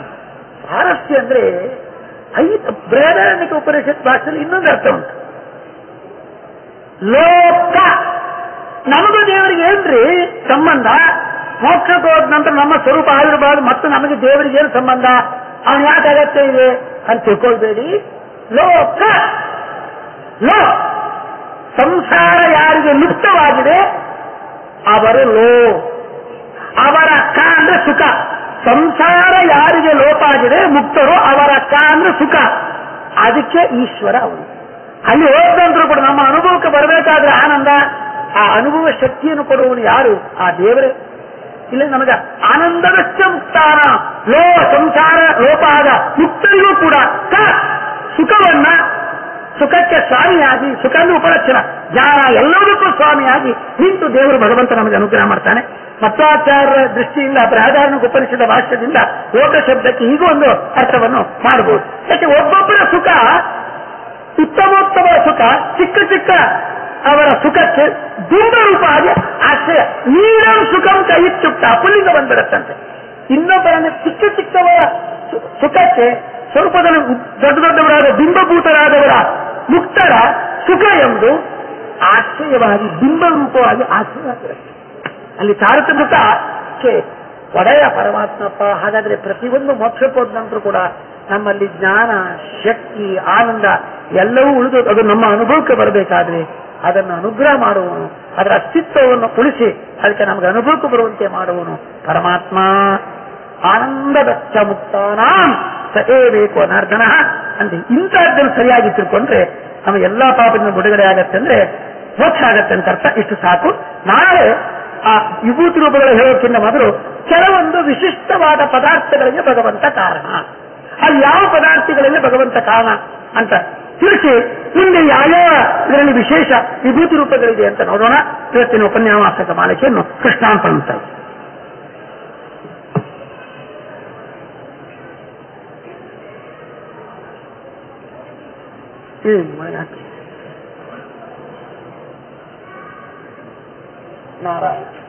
ಸ್ವಾರಸ್ಯ ಅಂದ್ರೆ ಬೃಹದಾರಣ್ಯಕ ಉಪನಿಷತ್ ಭಾಷೆಯಲ್ಲಿ ಇನ್ನೊಂದು ಅರ್ಥ ಉಂಟು. ಲೋಕ. ನಮಗೂ ದೇವರಿಗೆ ಏನ್ರಿ ಸಂಬಂಧ? ಮೋಕ್ಷಕ್ಕೆ ಹೋದ ನಂತರ ನಮ್ಮ ಸ್ವರೂಪ ಆಗಿರಬಾರ್ದು, ಮತ್ತು ನಮಗೆ ದೇವರಿಗೆ ಏನು ಸಂಬಂಧ? ಅವನು ಯಾಕೆ ಅಗತ್ಯ ಇದೆ ಅಂತ ತಿಳ್ಕೊಳ್ಬೇಡಿ. ಲೋಕ ಲೋ, ಸಂಸಾರ ಯಾರಿಗೆ ಮುಕ್ತವಾಗಿದೆ ಅವರು ಲೋ. ಅವರ ಕ ಅಂದ್ರೆ ಸುಖ. ಸಂಸಾರ ಯಾರಿಗೆ ಲೋಪ ಆಗಿದೆ ಮುಕ್ತರು, ಅವರ ಕ ಅಂದ್ರೆ ಸುಖ. ಅದಕ್ಕೆ ಈಶ್ವರ ಅವನು. ಅಲ್ಲಿ ಹೋದಂತರೂ ಕೂಡ ನಮ್ಮ ಅನುಭವಕ್ಕೆ ಬರಬೇಕಾದ್ರೆ ಆನಂದ, ಆ ಅನುಭವ ಶಕ್ತಿಯನ್ನು ಕೊಡುವವನು ಯಾರು? ಆ ದೇವರೇ. ಇಲ್ಲ ನಮಗೆ ಆನಂದದಷ್ಟ ಮುಕ್ತಾನ ಲೋ, ಸಂಸಾರ ಲೋಪ ಆದ ಮುಕ್ತರಿಗೂ ಕೂಡ ಸುಖವನ್ನ, ಸುಖಕ್ಕೆ ಸ್ವಾಮಿಯಾಗಿ, ಸುಖ ಅಂದ್ರೆ ಉಪಲಕ್ಷಣ, ಜ್ಞಾನ ಎಲ್ಲದಕ್ಕೂ ಸ್ವಾಮಿಯಾಗಿ ನಿಂತು ದೇವರು ಭಗವಂತ ನಮಗೆ ಅನುಗ್ರಹ ಮಾಡ್ತಾನೆ. ಮಧ್ವಾಚಾರ್ಯರ ದೃಷ್ಟಿಯಿಂದ ಬೃಹದಾರಣ್ಯಕ ಉಪನಿಷದ ಭಾಷ್ಯದಿಂದ ಲೋಕ ಶಬ್ದಕ್ಕೆ ಹೀಗೂ ಒಂದು ಅರ್ಥವನ್ನು ಮಾಡಬಹುದು. ಯಾಕೆ ಒಬ್ಬೊಬ್ಬರ ಸುಖ ಉತ್ತಮೋತ್ತಮ ಸುಖ, ಚಿಕ್ಕ ಚಿಕ್ಕ ಅವರ ಸುಖಕ್ಕೆ ಬಿಂಬ ರೂಪ ಆಗಿ ಆಶ್ರಯ. ನೀರಂ ಸುಖಂ ಕೈಚ್ಚುಕ್ತ ಪುಲ್ಲಿಂಗ ಬಂದ್ಬಿಡತ್ತಂತೆ. ಇನ್ನೊಬ್ಬರನ್ನು ಚಿಕ್ಕ ಚಿಕ್ಕವರ ಸುಖಕ್ಕೆ ಸ್ವರೂಪದಲ್ಲಿ ದೊಡ್ಡ ದೊಡ್ಡವರಾದ ಬಿಂಬಭೂತರಾದವರ ಮುಕ್ತರ ಸುಖ ಎಂದು ಆಶ್ರಯವಾಗಿ ಬಿಂಬ ರೂಪವಾಗಿ ಆಶ್ರಯವಾಗಿರುತ್ತೆ. ಅಲ್ಲಿ ತಾರತಮ್ಯಕ್ಕೆ ಒಡೆಯ ಪರಮಾತ್ಮಪ್ಪ. ಹಾಗಾದ್ರೆ ಪ್ರತಿಯೊಂದು ಮೋಕ್ಷಕ್ಕೆ ಹೋದ ನಂತರ ಕೂಡ ನಮ್ಮಲ್ಲಿ ಜ್ಞಾನ, ಶಕ್ತಿ, ಆನಂದ ಎಲ್ಲವೂ ಉಳಿದು ಅದು ನಮ್ಮ ಅನುಭವಕ್ಕೆ ಬರಬೇಕಾದ್ರೆ ಅದನ್ನು ಅನುಗ್ರಹ ಮಾಡುವನು, ಅದರ ಅಸ್ತಿತ್ವವನ್ನು ಉಳಿಸಿ ಅದಕ್ಕೆ ನಮಗೆ ಅನುಭವಕ್ಕೆ ಬರುವಂತೆ ಮಾಡುವನು ಪರಮಾತ್ಮ. ಆನಂದದಚ್ಚ ಮುಕ್ತಾನಾಂ ಸಹೇಬೇಕು ಅನಾರ್ಧನ ಅಂತ ಇಂಥದ್ದನ್ನು ಸರಿಯಾಗಿ ತಿಳ್ಕೊಂಡ್ರೆ ನಮ್ಮ ಎಲ್ಲಾ ಪಾಪದಿಂದ ಬಿಡುಗಡೆ ಆಗತ್ತೆ, ಅಂದ್ರೆ ಮೋಕ್ಷ ಆಗತ್ತೆ ಅಂತ ಅರ್ಥ. ಇಷ್ಟು ಸಾಕು. ನಾಳೆ ಆ ವಿಭೂತಿ ರೂಪಗಳು ಹೇಳೋಕ್ಕಿಂತ ಮೊದಲು ಕೆಲವೊಂದು ವಿಶಿಷ್ಟವಾದ ಪದಾರ್ಥಗಳಿಗೆ ಭಗವಂತ ಕಾರಣ, ಅದು ಯಾವ ಪದಾರ್ಥಗಳಿಗೆ ಭಗವಂತ ಕಾರಣ ಅಂತ ತಿಳಿಸಿ ಮುಂದೆ ಯಾವ್ಯಾವ ಇದರಲ್ಲಿ ವಿಶೇಷ ವಿಭೂತಿ ರೂಪಗಳಿದೆ ಅಂತ ನೋಡೋಣ. ಇವತ್ತಿನ ಉಪನ್ಯಾಸಕ ಮಾಲಿಕೆಯನ್ನು ಕೃಷ್ಣಾರ್ಪಣ. ನಾರಾಯಣ